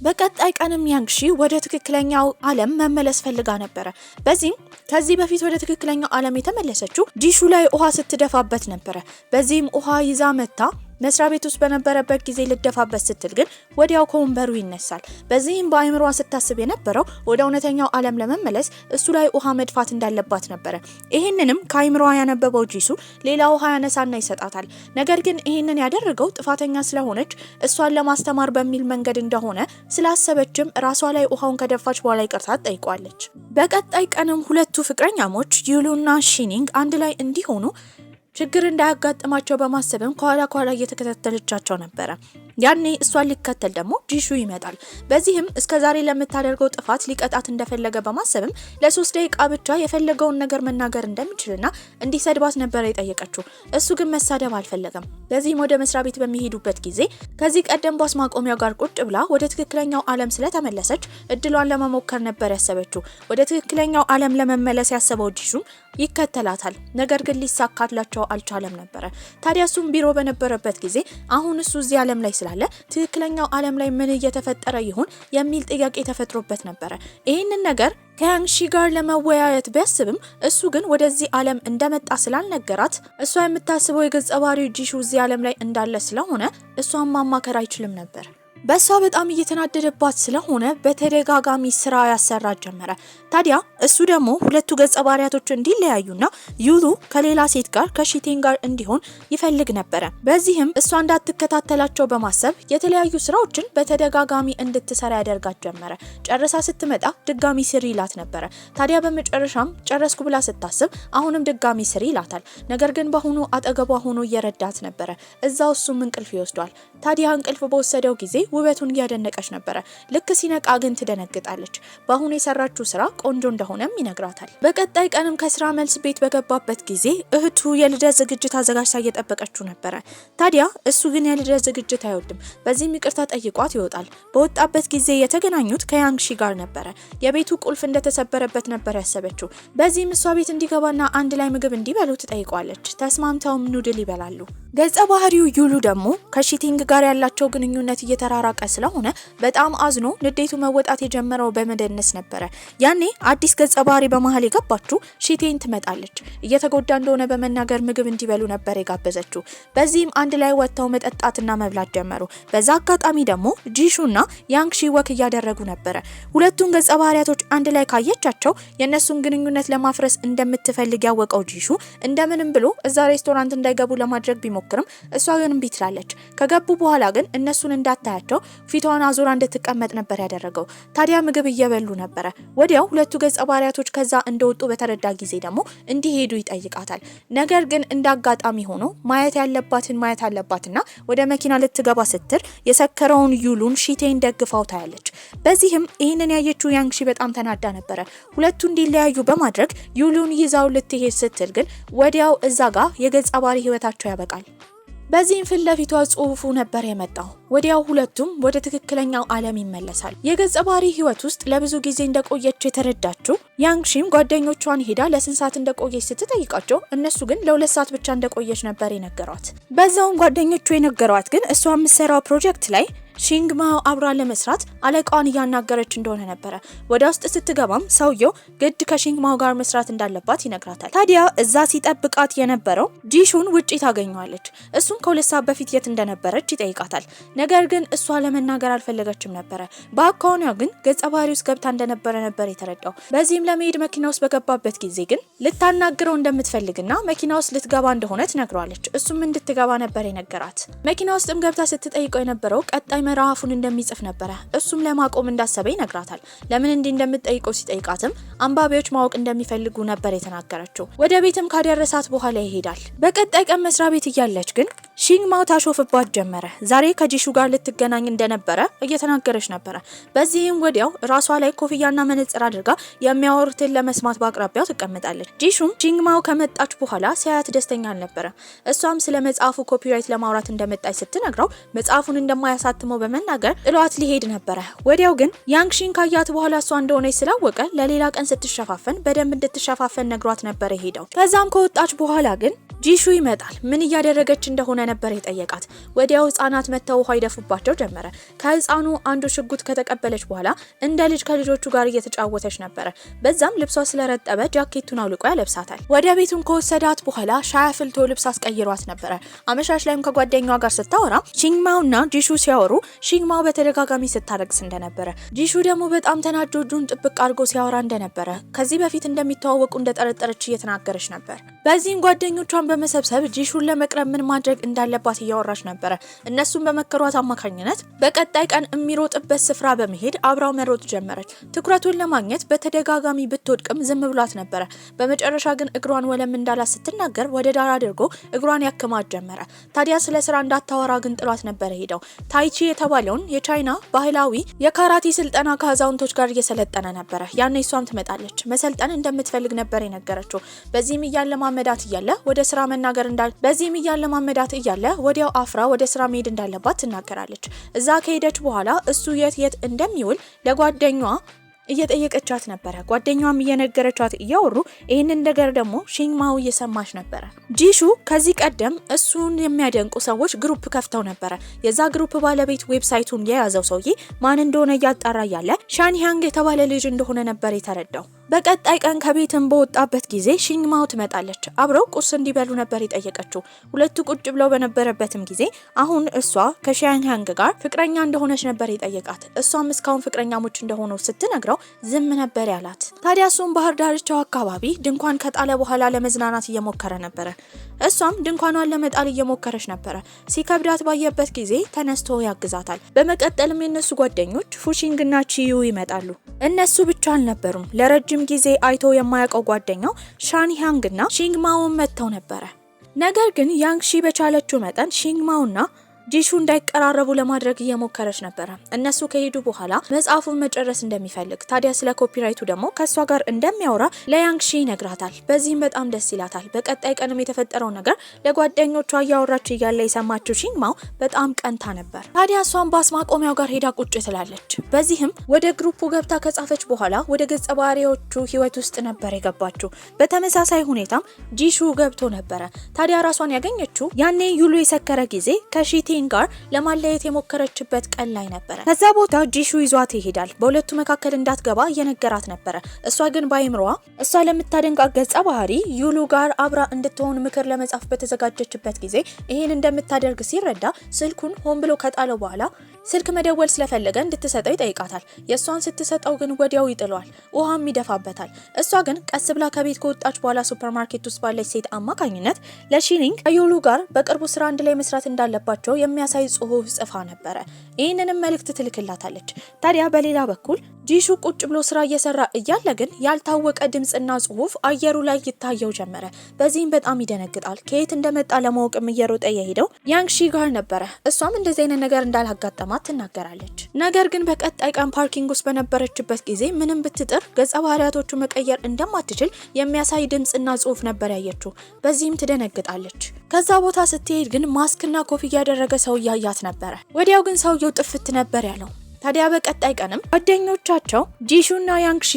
በቀጣይ ቀንም ያንግሺ ወደ ትክክለኛው ዓለም መመለስ ፈልጋ ነበር። በዚህም ከዚህ በፊት ወደ ትክክለኛው ዓለም የተመለሰችው ጂሹ ላይ ውሃ ስትደፋበት ነበር። በዚህም ውሃ ይዛ መታ መስሪያ ቤት ውስጥ በነበረበት ጊዜ ልደፋበት ስትል ግን ወዲያው ከወንበሩ ይነሳል። በዚህም በአይምሮዋ ስታስብ የነበረው ወደ እውነተኛው ዓለም ለመመለስ እሱ ላይ ውሃ መድፋት እንዳለባት ነበር። ይህንንም ከአይምሮዋ ያነበበው ጂሱ ሌላ ውሃ ያነሳና ይሰጣታል። ነገር ግን ይህንን ያደረገው ጥፋተኛ ስለሆነች እሷን ለማስተማር በሚል መንገድ እንደሆነ ስላሰበችም ራሷ ላይ ውሃውን ከደፋች በኋላ ይቅርታ ጠይቋለች። በቀጣይ ቀንም ሁለቱ ፍቅረኛሞች ዩሉና ሺኒንግ አንድ ላይ እንዲሆኑ ችግር እንዳያጋጥማቸው በማሰብም ከኋላ እየተከታተለቻቸው ነበር። ያኔ እሷን ሊከተል ደግሞ ጂሹ ይመጣል። በዚህም እስከዛሬ ለምታደርገው ጥፋት ሊቀጣት እንደፈለገ በማሰብም ለ3 ደቂቃ ብቻ የፈለገውን ነገር መናገር እንደሚችልና እንዲሰድባት ነበር የጠየቀችው። እሱ ግን መሳደብ አልፈለገም። በዚህም ወደ መስሪያ ቤት በሚሄዱበት ጊዜ ከዚህ ቀደም ባስ ማቆሚያው ጋር ቁጭ ብላ ወደ ትክክለኛው ዓለም ስለተመለሰች እድሏን ለመሞከር ነበር ያሰበችው። ወደ ትክክለኛው ዓለም ለመመለስ ያሰበው ጂሹም ይከተላታል። ነገር ግን ሊሳካላቸው አልቻለም ነበር። ታዲያ እሱም ቢሮ በነበረበት ጊዜ አሁን እሱ እዚህ ዓለም ላይ ስላለ ትክክለኛው ዓለም ላይ ምን እየተፈጠረ ይሆን የሚል ጥያቄ ተፈጥሮበት ነበር። ይህንን ነገር ከያንግሺ ጋር ለመወያየት ቢያስብም እሱ ግን ወደዚህ ዓለም እንደመጣ ስላልነገራት እሷ የምታስበው የገጸ ባህሪው ጂሹ እዚህ ዓለም ላይ እንዳለ ስለሆነ እሷን ማማከር አይችልም ነበር። በሷ በጣም እየተናደደባት ስለሆነ በተደጋጋሚ ስራ ያሰራት ጀመረ። ታዲያ እሱ ደግሞ ሁለቱ ገጸ ባህሪያቶች እንዲለያዩና ዩሉ ከሌላ ሴት ጋር ከሺቴን ጋር እንዲሆን ይፈልግ ነበር። በዚህም እሷ እንዳትከታተላቸው በማሰብ የተለያዩ ስራዎችን በተደጋጋሚ እንድትሰራ ያደርጋት ጀመረ። ጨርሳ ስትመጣ ድጋሚ ስሪ ይላት ነበር። ታዲያ በመጨረሻም ጨረስኩ ብላ ስታስብ አሁንም ድጋሚ ስሪ ይላታል። ነገር ግን በአሁኑ አጠገቧ ሆኖ እየረዳት ነበር። እዛው እሱም እንቅልፍ ይወስዷል። ታዲያ እንቅልፍ በወሰደው ጊዜ ውበቱን እያደነቀች ነበር። ልክ ሲነቃ ግን ትደነግጣለች። በአሁኑ የሰራችው ስራ ቆንጆ እንደሆነም ይነግራታል። በቀጣይ ቀንም ከስራ መልስ ቤት በገባበት ጊዜ እህቱ የልደት ዝግጅት አዘጋጅታ እየጠበቀችው ነበር። ታዲያ እሱ ግን የልደት ዝግጅት አይወድም። በዚህም ይቅርታ ጠይቋት ይወጣል። በወጣበት ጊዜ የተገናኙት ከያንግሺ ጋር ነበር። የቤቱ ቁልፍ እንደተሰበረበት ነበር ያሰበችው። በዚህም እሷ ቤት እንዲገባና አንድ ላይ ምግብ እንዲበሉ ትጠይቋለች። ተስማምተውም ኑድል ይበላሉ። ገጸ ባህሪው ዩሉ ደግሞ ከሺቲንግ ጋር ያላቸው ግንኙነት እየተራራቀ ስለሆነ በጣም አዝኖ ንዴቱ መወጣት የጀመረው በመደነስ ነበረ። ያኔ አዲስ ገጸ ባህሪ በመሃል የገባችው ሺቴን ትመጣለች። እየተጎዳ እንደሆነ በመናገር ምግብ እንዲበሉ ነበር የጋበዘችው። በዚህም አንድ ላይ ወጥተው መጠጣትና መብላት ጀመሩ። በዛ አጋጣሚ ደግሞ ጂሹና ያንግሺ ወክ እያደረጉ ነበረ። ሁለቱን ገጸ ባህሪያቶች አንድ ላይ ካየቻቸው የነሱን ግንኙነት ለማፍረስ እንደምትፈልግ ያወቀው ጂሹ እንደምንም ብሎ እዛ ሬስቶራንት እንዳይገቡ ለማድረግ ቢሞክርም እሷ ግን እምቢ ትላለች። ከገቡ በኋላ ግን እነሱን እንዳታያቸው ፊቷን አዙራ እንድትቀመጥ ነበር ያደረገው። ታዲያ ምግብ እየበሉ ነበረ። ወዲያው ሁለቱ ገጸ ባህሪያቶች ከዛ እንደወጡ በተረዳ ጊዜ ደግሞ እንዲሄዱ ይጠይቃታል። ነገር ግን እንዳጋጣሚ ሆኖ ማየት ያለባትን ማየት አለባትና ወደ መኪና ልትገባ ስትል የሰከረውን ዩሉን ሺቴን ደግፋው ታያለች። በዚህም ይህንን ያየችው ያንግሺ በጣም ተናዳ ነበረ። ሁለቱ እንዲለያዩ በማድረግ ዩሉን ይዛው ልትሄድ ስትል ግን ወዲያው እዛ ጋር የገጸ ባህሪ ህይወታቸው ያበቃል። በዚህም ፊት ለፊቷ ጽሁፉ ነበር የመጣው። ወዲያው ሁለቱም ወደ ትክክለኛው ዓለም ይመለሳል። የገጸ ባህሪ ህይወት ውስጥ ለብዙ ጊዜ እንደቆየች የተረዳችው ያንግሺም ጓደኞቿን ሄዳ ለስንት ሰዓት እንደቆየች ስትጠይቃቸው እነሱ ግን ለ2 ሰዓት ብቻ እንደቆየች ነበር የነገሯት። በዛውም ጓደኞቹ የነገሯት ግን እሷ የምትሰራው ፕሮጀክት ላይ ሺንግማው አብራ ለመስራት አለቃዋን እያናገረች እንደሆነ ነበረ። ወደ ውስጥ ስትገባም ሰውየው ግድ ከሺንግማው ጋር መስራት እንዳለባት ይነግራታል። ታዲያ እዛ ሲጠብቃት የነበረው ጂሹን ውጪ ታገኘዋለች። እሱም ከ2 ሰዓት በፊት የት እንደነበረች ይጠይቃታል። ነገር ግን እሷ ለመናገር አልፈለገችም ነበረ። በአካውኗ ግን ገጸ ባህሪ ውስጥ ገብታ እንደነበረ ነበር የተረዳው። በዚህም ለመሄድ መኪና ውስጥ በገባበት ጊዜ ግን ልታናግረው እንደምትፈልግና መኪና ውስጥ ልትገባ እንደሆነ ትነግረዋለች። እሱም እንድትገባ ነበር የነገራት። መኪና ውስጥም ገብታ ስትጠይቀው የነበረው ቀጣይ ምዕራፉን እንደሚጽፍ ነበረ። እሱም ለማቆም እንዳሰበ ይነግራታል። ለምን እንዲህ እንደምትጠይቀው ሲጠይቃትም አንባቢዎች ማወቅ እንደሚፈልጉ ነበር የተናገረችው። ወደ ቤትም ካደረሳት በኋላ ይሄዳል። በቀጣይ ቀን መስሪያ ቤት እያለች ግን ሺንግማው ታሾፍባት ጀመረ። ዛሬ ከጂሹ ጋር ልትገናኝ እንደነበረ እየተናገረች ነበረ። በዚህም ወዲያው ራሷ ላይ ኮፍያና መነጽር አድርጋ የሚያወሩትን ለመስማት በአቅራቢያው ትቀመጣለች። ጂሹም ሺንግማው ከመጣች በኋላ ሲያያት ደስተኛ አልነበረ። እሷም ስለ መጽሐፉ ኮፒራይት ለማውራት እንደመጣች ስትነግረው መጽሐፉን እንደማያሳትመው በመናገር ጥሏት ሊሄድ ነበረ። ወዲያው ግን ያንግሺን ካያት በኋላ እሷ እንደሆነች ስላወቀ ለሌላ ቀን ስትሸፋፈን በደንብ እንድትሸፋፈን ነግሯት ነበር የሄደው። ከዛም ከወጣች በኋላ ግን ጂሹ ይመጣል። ምን እያደረገች እንደሆነ ነበር የጠየቃት። ወዲያው ህጻናት መተው ውሃ ይደፉባቸው ጀመረ። ከህፃኑ አንዱ ሽጉጥ ከተቀበለች በኋላ እንደ ልጅ ከልጆቹ ጋር እየተጫወተች ነበረ። በዛም ልብሷ ስለረጠበ ጃኬቱን አውልቆ ያለብሳታል። ወደ ቤቱን ከወሰዳት በኋላ ሻይ አፍልቶ ልብስ አስቀይሯት ነበረ። አመሻሽ ላይም ከጓደኛዋ ጋር ስታወራ ሺንግማውና ጂሹ ሲያወሩ ሺንግማው በተደጋጋሚ ስታለቅስ እንደነበረ፣ ጂሹ ደግሞ በጣም ተናዶ እጁን ጥብቅ አድርጎ ሲያወራ እንደነበረ፣ ከዚህ በፊት እንደሚተዋወቁ እንደጠረጠረች እየተናገረች ነበር። በዚህም ጓደኞቿን በመሰብሰብ ጂሹን ለመቅረብ ምን ማድረግ እንዳለባት እያወራች ነበረ። እነሱም በመከሯት አማካኝነት በቀጣይ ቀን የሚሮጥበት ስፍራ በመሄድ አብራው መሮጥ ጀመረች። ትኩረቱን ለማግኘት በተደጋጋሚ ብትወድቅም ዝም ብሏት ነበረ። በመጨረሻ ግን እግሯን ወለም እንዳላት ስትናገር ወደ ዳር አድርጎ እግሯን ያክማት ጀመረ። ታዲያ ስለ ስራ እንዳታወራ ግን ጥሏት ነበረ ሄደው። ታይቺ የተባለውን የቻይና ባህላዊ የካራቲ ስልጠና ከአዛውንቶች ጋር እየሰለጠነ ነበረ። ያኔ እሷም ትመጣለች። መሰልጠን እንደምትፈልግ ነበር የነገረችው። በዚህም እያለማመዳት እያለ ወደ ስራ መናገር እያለ ወዲያው አፍራ ወደ ስራ መሄድ እንዳለባት ትናገራለች። እዛ ከሄደች በኋላ እሱ የት እንደሚውል ለጓደኛዋ እየጠየቀቻት ነበረ። ጓደኛዋም እየነገረቻት እያወሩ ይህንን ነገር ደግሞ ሺንግማው እየሰማች ነበረ። ጂሹ ከዚህ ቀደም እሱን የሚያደንቁ ሰዎች ግሩፕ ከፍተው ነበረ። የዛ ግሩፕ ባለቤት ዌብሳይቱን የያዘው ሰውዬ ማን እንደሆነ እያጣራ ያለ ሻንሃንግ የተባለ ልጅ እንደሆነ ነበር የተረዳው። በቀጣይ ቀን ከቤትም በወጣበት ጊዜ ሺንግማው ትመጣለች። አብረው ቁርስ እንዲበሉ ነበር የጠየቀችው። ሁለቱ ቁጭ ብለው በነበረበትም ጊዜ አሁን እሷ ከሻንሃንግ ጋር ፍቅረኛ እንደሆነች ነበር የጠየቃት። እሷም እስካሁን ፍቅረኛሞች እንደሆኑ ስትነግረው ዝም ነበር ያላት። ታዲያ እሱም ባህር ዳርቻው አካባቢ ድንኳን ከጣለ በኋላ ለመዝናናት እየሞከረ ነበረ። እሷም ድንኳኗን ለመጣል እየሞከረች ነበረ። ሲከብዳት ባየበት ጊዜ ተነስቶ ያግዛታል። በመቀጠልም የነሱ ጓደኞች ፉሺንግና ቺዩ ይመጣሉ። እነሱ ብቻ አልነበሩም። ለረጅም ጊዜ አይቶ የማያውቀው ጓደኛው ሻንሃንግና ሺንግማውን መጥተው ነበረ። ነገር ግን ያንግሺ በቻለችው መጠን ሺንግማውና ጂሹ እንዳይቀራረቡ ለማድረግ እየሞከረች ነበረ። እነሱ ከሄዱ በኋላ መጽሐፉን መጨረስ እንደሚፈልግ ታዲያ ስለ ኮፒራይቱ ደግሞ ከሷ ጋር እንደሚያወራ ለያንግሺ ይነግራታል። በዚህም በጣም ደስ ይላታል። በቀጣይ ቀንም የተፈጠረው ነገር ለጓደኞቿ እያወራች እያለ የሰማችው ሺንግማው በጣም ቀንታ ነበር። ታዲያ እሷን ባስ ማቆሚያው ጋር ሄዳ ቁጭ ትላለች። በዚህም ወደ ግሩፑ ገብታ ከጻፈች በኋላ ወደ ገጸ ባህሪዎቹ ህይወት ውስጥ ነበር የገባችው። በተመሳሳይ ሁኔታም ጂሹ ገብቶ ነበረ። ታዲያ ራሷን ያገኘችው ያኔ ዩሉ የሰከረ ጊዜ ከሺቴን ጋር ለማለየት የሞከረችበት ቀን ላይ ነበረ። ከዛ ቦታ ጂሹ ይዟት ይሄዳል። በሁለቱ መካከል እንዳትገባ እየነገራት ነበረ። እሷ ግን ባይምሮዋ እሷ ለምታደንቃት ገጸ ባህሪ ዩሉ ጋር አብራ እንድትሆን ምክር ለመጻፍ በተዘጋጀችበት ጊዜ ይሄን እንደምታደርግ ሲረዳ ስልኩን ሆን ብሎ ከጣለው በኋላ ስልክ መደወል ስለፈለገ እንድትሰጠው ይጠይቃታል። የሷን ስትሰጠው ግን ወዲያው ይጥሏል፣ ውሃም ይደፋበታል። እሷ ግን ቀስ ብላ ከቤት ከወጣች በኋላ ሱፐርማርኬት ውስጥ ባለች ሴት አማካኝነት ለሺሊንግ ከዩሉ ጋር በቅርቡ ስራ አንድ ላይ መስራት እንዳለባቸው የሚያሳይ ጽሁፍ ጽፋ ነበረ። ይህንንም መልእክት ትልክላታለች። ታዲያ በሌላ በኩል ጂሹ ቁጭ ብሎ ስራ እየሰራ እያለ ግን ያልታወቀ ድምጽና ጽሁፍ አየሩ ላይ ይታየው ጀመረ። በዚህም በጣም ይደነግጣል። ከየት እንደመጣ ለማወቅም እየሮጠ የሄደው ያንግሺ ጋር ነበረ። እሷም እንደዚህ አይነት ነገር እንዳላጋጠማት ትናገራለች። ነገር ግን በቀጣይ ቀን ፓርኪንግ ውስጥ በነበረችበት ጊዜ ምንም ብትጥር ገጸ ባህሪያቶቹ መቀየር እንደማትችል የሚያሳይ ድምጽና ጽሁፍ ነበር ያየችው። በዚህም ትደነግጣለች። ከዛ ቦታ ስትሄድ ግን ማስክና ኮፍያ ያደረገ ሰው እያያት ነበረ። ወዲያው ግን ሰውየው ጥፍት ነበር ያለው። ታዲያ በቀጣይ ቀንም ጓደኞቻቸው ጂሹና ያንግሺ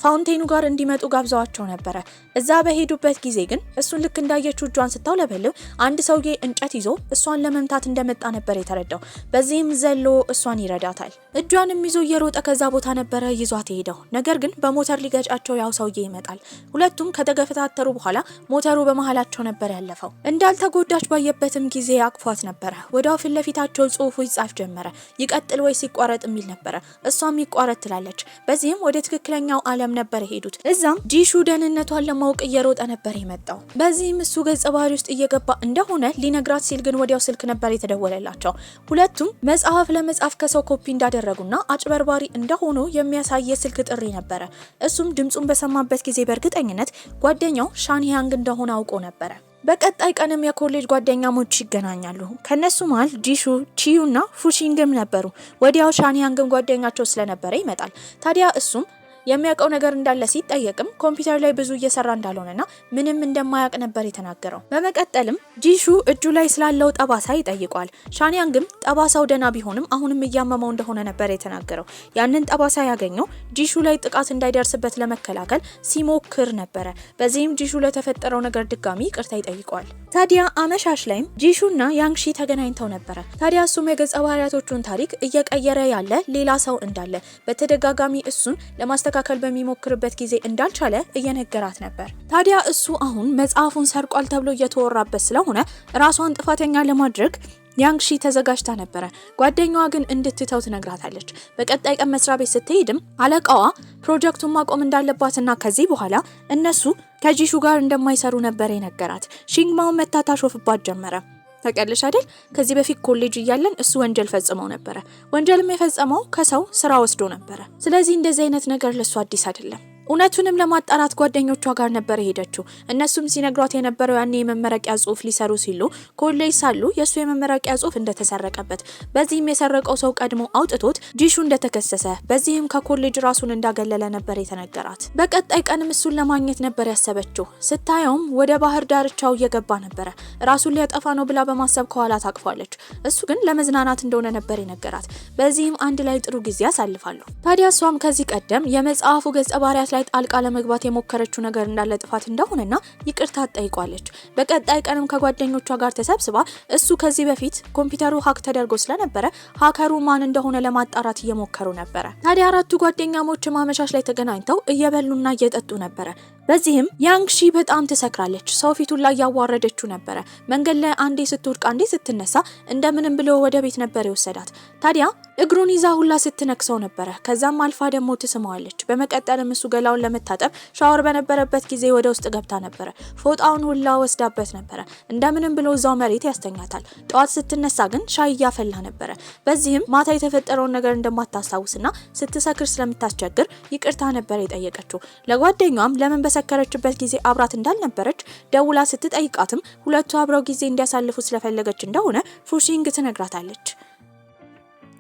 ፋውንቴኑ ጋር እንዲመጡ ጋብዘዋቸው ነበረ። እዛ በሄዱበት ጊዜ ግን እሱን ልክ እንዳየችው እጇን ስታውለበልብ አንድ ሰውዬ እንጨት ይዞ እሷን ለመምታት እንደመጣ ነበር የተረዳው። በዚህም ዘሎ እሷን ይረዳታል። እጇንም ይዞ እየሮጠ ከዛ ቦታ ነበረ ይዟት ሄደው። ነገር ግን በሞተር ሊገጫቸው ያው ሰውዬ ይመጣል። ሁለቱም ከተገፈታተሩ በኋላ ሞተሩ በመሃላቸው ነበር ያለፈው። እንዳልተጎዳች ባየበትም ጊዜ አቅፏት ነበረ። ወዲያው ፊት ለፊታቸው ጽሁፉ ይጻፍ ጀመረ። ይቀጥል ወይስ ይቋረጥ የሚል ነበረ። እሷም ይቋረጥ ትላለች። በዚህም ወደ ትክክለኛው ዓለም ነበር ሄዱት። እዛም ጂሹ ደህንነቷን ለማወቅ እየሮጠ ነበር የመጣው። በዚህም እሱ ገጸ ባህሪ ውስጥ እየገባ እንደሆነ ሊነግራት ሲል ግን ወዲያው ስልክ ነበር የተደወለላቸው። ሁለቱም መጽሐፍ ለመጻፍ ከሰው ኮፒ እንዳደረጉና አጭበርባሪ እንደሆኑ የሚያሳይ የስልክ ጥሪ ነበረ። እሱም ድምጹን በሰማበት ጊዜ በእርግጠኝነት ጓደኛው ሻንያንግ እንደሆነ አውቆ ነበረ። በቀጣይ ቀንም የኮሌጅ ጓደኛሞች ይገናኛሉ። ከነሱ መሃል ጂሹ፣ ቺዩና ፉሺንግም ነበሩ። ወዲያው ሻንያንግም ጓደኛቸው ስለነበረ ይመጣል። ታዲያ እሱም የሚያውቀው ነገር እንዳለ ሲጠየቅም ኮምፒውተር ላይ ብዙ እየሰራ እንዳልሆነና ምንም እንደማያውቅ ነበር የተናገረው። በመቀጠልም ጂሹ እጁ ላይ ስላለው ጠባሳ ይጠይቋል። ሻንያንግም ጠባሳው ደና ቢሆንም አሁንም እያመመው እንደሆነ ነበር የተናገረው። ያንን ጠባሳ ያገኘው ጂሹ ላይ ጥቃት እንዳይደርስበት ለመከላከል ሲሞክር ነበረ። በዚህም ጂሹ ለተፈጠረው ነገር ድጋሚ ይቅርታ ይጠይቋል። ታዲያ አመሻሽ ላይም ጂሹና ያንግሺ ተገናኝተው ነበረ። ታዲያ እሱም የገጸ ባህሪያቶቹን ታሪክ እየቀየረ ያለ ሌላ ሰው እንዳለ በተደጋጋሚ እሱን ለማስተካከል በሚሞክርበት ጊዜ እንዳልቻለ እየነገራት ነበር። ታዲያ እሱ አሁን መጽሐፉን ሰርቋል ተብሎ እየተወራበት ስለሆነ ራሷን ጥፋተኛ ለማድረግ ያንግሺ ተዘጋጅታ ነበረ። ጓደኛዋ ግን እንድትተው ትነግራታለች። በቀጣይ ቀን መስሪያ ቤት ስትሄድም አለቃዋ ፕሮጀክቱን ማቆም እንዳለባትና ከዚህ በኋላ እነሱ ከጂሹ ጋር እንደማይሰሩ ነበር የነገራት። ሺንግማው መታታሾፍባት ጀመረ። ታውቂያለሽ አይደል? ከዚህ በፊት ኮሌጅ እያለን እሱ ወንጀል ፈጽመው ነበረ። ወንጀልም የፈጸመው ከሰው ስራ ወስዶ ነበረ። ስለዚህ እንደዚህ አይነት ነገር ለሱ አዲስ አይደለም። እውነቱንም ለማጣራት ጓደኞቿ ጋር ነበር የሄደችው። እነሱም ሲነግሯት የነበረው ያኔ የመመረቂያ ጽሁፍ ሊሰሩ ሲሉ ኮሌጅ ሳሉ የሱ የመመረቂያ ጽሁፍ እንደተሰረቀበት፣ በዚህም የሰረቀው ሰው ቀድሞ አውጥቶት ጂሹ እንደተከሰሰ፣ በዚህም ከኮሌጅ ራሱን እንዳገለለ ነበር የተነገራት። በቀጣይ ቀንም እሱን ለማግኘት ነበር ያሰበችው። ስታየውም ወደ ባህር ዳርቻው እየገባ ነበረ። ራሱን ሊያጠፋ ነው ብላ በማሰብ ከኋላ ታቅፏለች። እሱ ግን ለመዝናናት እንደሆነ ነበር የነገራት። በዚህም አንድ ላይ ጥሩ ጊዜ ያሳልፋሉ። ታዲያ እሷም ከዚህ ቀደም የመጽሐፉ ገጸ ባህሪያት ላይ ጣልቃ ለመግባት የሞከረችው ነገር እንዳለ ጥፋት እንደሆነና ይቅርታ ጠይቋለች። በቀጣይ ቀንም ከጓደኞቿ ጋር ተሰብስባ እሱ ከዚህ በፊት ኮምፒውተሩ ሀክ ተደርጎ ስለነበረ ሀከሩ ማን እንደሆነ ለማጣራት እየሞከሩ ነበረ። ታዲያ አራቱ ጓደኛሞች ማመሻሽ ላይ ተገናኝተው እየበሉና እየጠጡ ነበረ። በዚህም ያንግሺ በጣም ትሰክራለች። ሰው ፊቱን ላይ ያዋረደችው ነበረ። መንገድ ላይ አንዴ ስትወድቅ አንዴ ስትነሳ እንደምንም ብሎ ወደ ቤት ነበር የወሰዳት። ታዲያ እግሩን ይዛ ሁላ ስትነክሰው ነበረ። ከዛም አልፋ ደግሞ ትስመዋለች። በመቀጠልም እሱ ገላውን ለመታጠብ ሻወር በነበረበት ጊዜ ወደ ውስጥ ገብታ ነበረ። ፎጣውን ሁላ ወስዳበት ነበረ። እንደምንም ብሎ እዛው መሬት ያስተኛታል። ጠዋት ስትነሳ ግን ሻይ እያፈላ ነበረ። በዚህም ማታ የተፈጠረውን ነገር እንደማታስታውስና ስትሰክር ስለምታስቸግር ይቅርታ ነበር የጠየቀችው። ለጓደኛዋም ለምን በሰከረችበት ጊዜ አብራት እንዳልነበረች ደውላ ስትጠይቃትም ሁለቱ አብረው ጊዜ እንዲያሳልፉ ስለፈለገች እንደሆነ ፉሺንግ ትነግራታለች።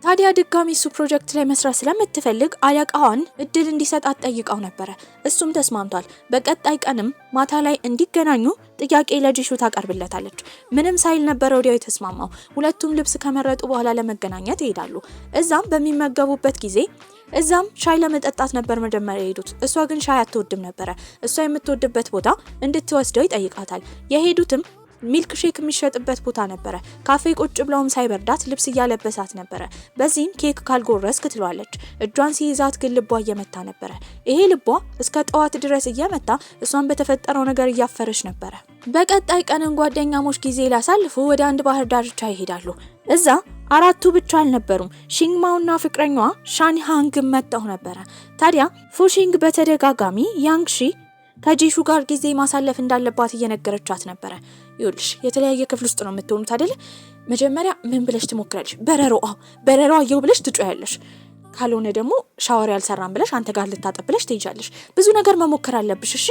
ታዲያ ድጋሚ እሱ ፕሮጀክት ላይ መስራት ስለምትፈልግ አለቃዋን እድል እንዲሰጣት ጠይቀው ነበር። እሱም ተስማምቷል። በቀጣይ ቀንም ማታ ላይ እንዲገናኙ ጥያቄ ለጂሹ ታቀርብለታለች። ምንም ሳይል ነበር ወዲያው የተስማማው። ሁለቱም ልብስ ከመረጡ በኋላ ለመገናኘት ይሄዳሉ። እዛም በሚመገቡበት ጊዜ ሻይ ለመጠጣት ነበር መጀመሪያ የሄዱት። እሷ ግን ሻይ አትወድም ነበር። እሷ የምትወድበት ቦታ እንድትወስደው ይጠይቃታል። የሄዱትም ሚልክ ሼክ የሚሸጥበት ቦታ ነበር። ካፌ ቁጭ ብለውም ሳይበርዳት ልብስ እያለበሳት ነበር። በዚህም ኬክ ካልጎረስክ ትሏለች። እጇን ሲይዛት ግን ልቧ እየመታ ነበር። ይሄ ልቧ እስከ ጠዋት ድረስ እየመታ እሷን በተፈጠረው ነገር እያፈረች ነበር። በቀጣይ ቀንም ጓደኛሞች ጊዜ ሊያሳልፉ ወደ አንድ ባህር ዳርቻ ይሄዳሉ። እዛ አራቱ ብቻ አልነበሩም። ሺንግማውና ፍቅረኛዋ ሻንሃንግ መጣው ነበር። ታዲያ ፉሺንግ በተደጋጋሚ ያንግሺ ከጂሹ ጋር ጊዜ ማሳለፍ እንዳለባት እየነገረቻት ነበር። ይኸውልሽ የተለያየ ክፍል ውስጥ ነው የምትሆኑት አይደል? መጀመሪያ ምን ብለሽ ትሞክራለሽ? በረሮዋ ይው ብለሽ ትጮያለሽ። ካልሆነ ደግሞ ሻወር ያልሰራም ብለሽ አንተ ጋር ልታጠብ ብለሽ ትይጃለሽ። ብዙ ነገር መሞከር አለብሽ እሺ።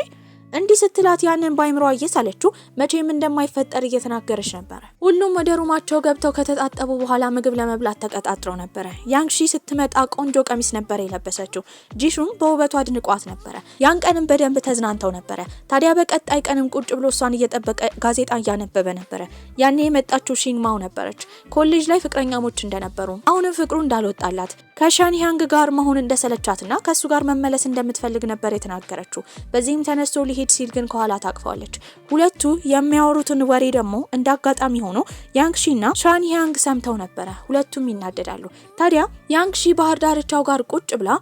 እንዲህ ስትላት ያንን ባይምሯ እየሳለችው መቼም እንደማይፈጠር እየተናገረች ነበር። ሁሉም ወደ ሩማቸው ገብተው ከተጣጠቡ በኋላ ምግብ ለመብላት ተቀጣጥረው ነበር። ያንግሺ ስትመጣ ቆንጆ ቀሚስ ነበር የለበሰችው። ጂሹም በውበቷ አድንቋት ነበር። ያን ቀንም በደንብ ተዝናንተው ነበር። ታዲያ በቀጣይ ቀንም ቁጭ ብሎ እሷን እየጠበቀ ጋዜጣ እያነበበ ነበር። ያኔ የመጣችው ሺንግማው ነበረች። ኮሌጅ ላይ ፍቅረኛሞች እንደነበሩ አሁንም ፍቅሩ እንዳልወጣላት ከሻንሃንግ ጋር መሆን እንደሰለቻትና ከሱ ጋር መመለስ እንደምትፈልግ ነበር የተናገረችው። በዚህም ተነስቶ ሊሄድ ሲል ግን ከኋላ ታቅፋለች። ሁለቱ የሚያወሩትን ወሬ ደግሞ እንዳጋጣሚ ሆኖ ያንግሺና ሻንሃንግ ሰምተው ነበር። ሁለቱም ይናደዳሉ። ታዲያ ያንግሺ ባህር ዳርቻው ጋር ቁጭ ብላ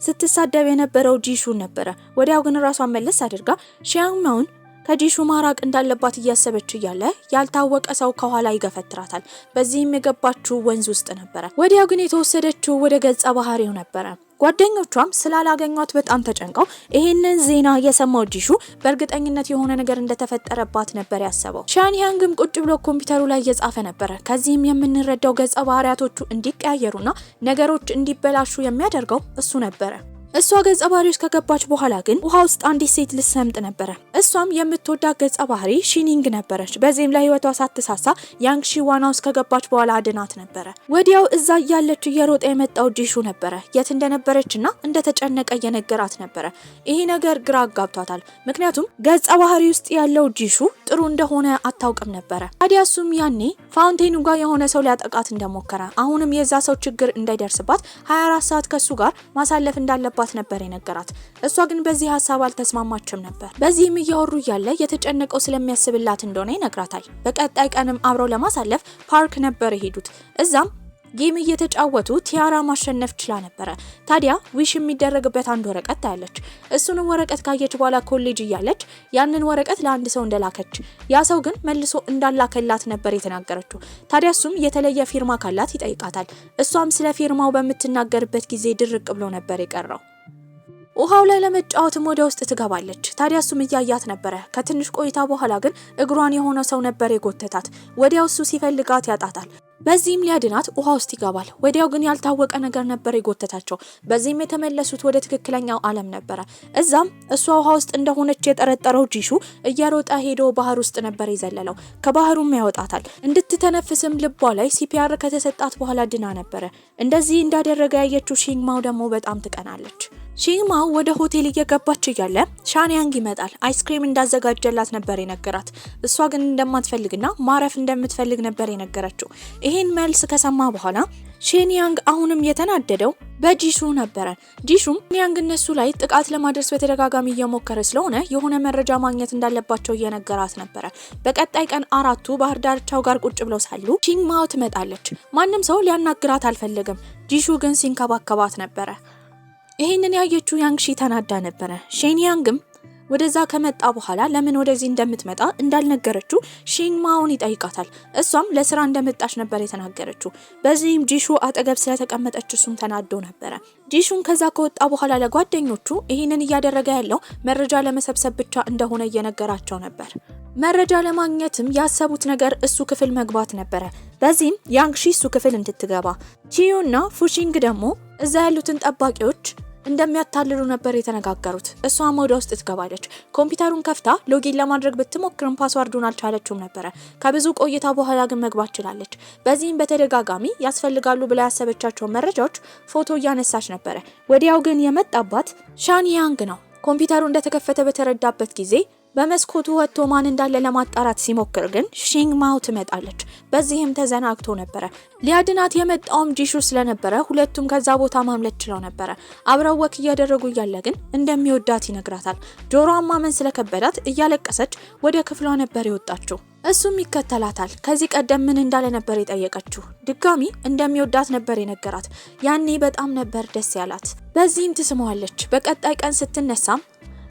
ስትሳደብ የነበረው ጂሹን ነበር። ወዲያው ግን ራሷን መለስ አድርጋ ሺንግማውን ከጂሹ ማራቅ እንዳለባት እያሰበች እያለ ያልታወቀ ሰው ከኋላ ይገፈትራታል። በዚህም የገባችው ወንዝ ውስጥ ነበር። ወዲያው ግን የተወሰደችው ወደ ገጸ ባህሪው ነበር። ጓደኞቿም ስላላገኟት በጣም ተጨንቀው ይሄንን ዜና የሰማው ጂሹ በእርግጠኝነት የሆነ ነገር እንደተፈጠረባት ነበር ያሰበው። ሻንሃንግም ቁጭ ብሎ ኮምፒውተሩ ላይ እየጻፈ ነበር። ከዚህም የምንረዳው ገጸ ባህሪያቶቹ እንዲቀያየሩና ነገሮች እንዲበላሹ የሚያደርገው እሱ ነበር። እሷ ገጸ ባህሪ ውስጥ ከገባች በኋላ ግን ውሃ ውስጥ አንዲት ሴት ልትሰምጥ ነበር። እሷም የምትወዳት ገጸ ባህሪ ሺኒንግ ነበረች። በዚህም ላይ ህይወቷ ሳትሳሳ ያንግሺ ዋና ውስጥ ከገባች በኋላ አድናት ነበር። ወዲያው እዛ እያለች እየሮጠ የመጣው ጂሹ ነበር። የት እንደነበረችና እንደተጨነቀ እየነገራት ነበር። ይሄ ነገር ግራ አጋብቷታል። ምክንያቱም ገጸ ባህሪ ውስጥ ያለው ጂሹ ጥሩ እንደሆነ አታውቅም ነበር። ታዲያ እሱም ያኔ ፋውንቴኑ ጋር የሆነ ሰው ሊያጠቃት እንደሞከረ አሁንም የዛ ሰው ችግር እንዳይደርስባት 24 ሰዓት ከሱ ጋር ማሳለፍ እንዳለባት ነበር የነገራት። እሷ ግን በዚህ ሐሳብ አልተስማማችም ነበር። በዚህም እያወሩ ያለ የተጨነቀው ስለሚያስብላት እንደሆነ ይነግራታል። በቀጣይ ቀንም አብረው ለማሳለፍ ፓርክ ነበር የሄዱት። እዛም ጌም እየተጫወቱ ቲያራ ማሸነፍ ችላ ነበር። ታዲያ ዊሽ የሚደረግበት አንድ ወረቀት ታያለች። እሱንም ወረቀት ካየች በኋላ ኮሌጅ እያለች ያንን ወረቀት ለአንድ ሰው እንደላከች ያ ሰው ግን መልሶ እንዳላከላት ነበር የተናገረችው። ታዲያ እሱም የተለየ ፊርማ ካላት ይጠይቃታል። እሷም ስለ ፊርማው በምትናገርበት ጊዜ ድርቅ ብሎ ነበር የቀረው። ውሃው ላይ ለመጫወትም ወደ ውስጥ ትገባለች። ታዲያ እሱም እያያት ነበር። ከትንሽ ቆይታ በኋላ ግን እግሯን የሆነ ሰው ነበር የጎተታት። ወዲያው እሱ ሲፈልጋት ያጣታል። በዚህም ሊያድናት ውሃ ውስጥ ይገባል። ወዲያው ግን ያልታወቀ ነገር ነበር የጎተታቸው። በዚህም የተመለሱት ወደ ትክክለኛው ዓለም ነበር። እዛም እሷ ውሃ ውስጥ እንደሆነች የጠረጠረው ጂሹ እየሮጠ ሄዶ ባህር ውስጥ ነበር የዘለለው። ከባህሩም ያወጣታል። እንድትተነፍስም ልቧ ላይ ሲፒአር ከተሰጣት በኋላ ድና ነበር። እንደዚህ እንዳደረገ ያየችው ሺንግማው ደግሞ በጣም ትቀናለች። ሺንግማው ወደ ሆቴል እየገባች እያለ ሻንሃንግ ይመጣል። አይስክሪም እንዳዘጋጀላት ነበር የነገራት። እሷ ግን እንደማትፈልግና ማረፍ እንደምትፈልግ ነበር የነገረችው። ይሄን መልስ ከሰማ በኋላ ሻንሃንግ አሁንም የተናደደው በጂሹ ነበር። ጂሹም ሻንሃንግ እነሱ ላይ ጥቃት ለማድረስ በተደጋጋሚ እየሞከረ ስለሆነ የሆነ መረጃ ማግኘት እንዳለባቸው እየነገራት ነበር። በቀጣይ ቀን አራቱ ባህር ዳርቻው ጋር ቁጭ ብለው ሳሉ ሺንግማው ትመጣለች። ማንም ሰው ሊያናግራት አልፈለገም። ጂሹ ግን ሲንከባከባት ነበር። ይሄንን ያየችው ያንግሺ ተናዳ ነበር። ሻንሃንግም ወደዛ ከመጣ በኋላ ለምን ወደዚህ እንደምትመጣ እንዳልነገረችው ሺንግማውን ይጠይቃታል። እሷም ለስራ እንደመጣች ነበር የተናገረችው። በዚህም ጂሹ አጠገብ ስለተቀመጠች እሱም ተናዶ ነበር። ጂሹን ከዛ ከወጣ በኋላ ለጓደኞቹ ይሄንን እያደረገ ያለው መረጃ ለመሰብሰብ ብቻ እንደሆነ እየነገራቸው ነበር። መረጃ ለማግኘትም ያሰቡት ነገር እሱ ክፍል መግባት ነበር። በዚህም ያንግሺ እሱ ክፍል እንድትገባ ቺዩና ፉሺንግ ደግሞ እዛ ያሉትን ጠባቂዎች እንደሚያታልሉ ነበር የተነጋገሩት። እሷም ወደ ውስጥ ትገባለች። ኮምፒውተሩን ከፍታ ሎጊን ለማድረግ ብትሞክርም ፓስወርዱን አልቻለችውም ነበር። ከብዙ ቆይታ በኋላ ግን መግባት ችላለች። በዚህም በተደጋጋሚ ያስፈልጋሉ ብላ ያሰበቻቸው መረጃዎች ፎቶ እያነሳች ነበር። ወዲያው ግን የመጣባት ሻን ያንግ ነው። ኮምፒውተሩ እንደተከፈተ በተረዳበት ጊዜ በመስኮቱ ወጥቶ ማን እንዳለ ለማጣራት ሲሞክር ግን ሺንግ ማው ትመጣለች። በዚህም ተዘናግቶ ነበር። ሊያድናት የመጣውም ጂሹ ስለነበረ ሁለቱም ከዛ ቦታ ማምለጥ ችለው ነበር። አብረው ወክ እያደረጉ እያለ ግን እንደሚወዳት ይነግራታል። ጆሮዋን ማመን ስለከበዳት እያለቀሰች ወደ ክፍሏ ነበር የወጣችው። እሱም ይከተላታል። ከዚህ ቀደም ምን እንዳለ ነበር የጠየቀችው። ድጋሚ እንደሚወዳት ነበር የነገራት። ያኔ በጣም ነበር ደስ ያላት። በዚህም ትስመዋለች። በቀጣይ ቀን ስትነሳም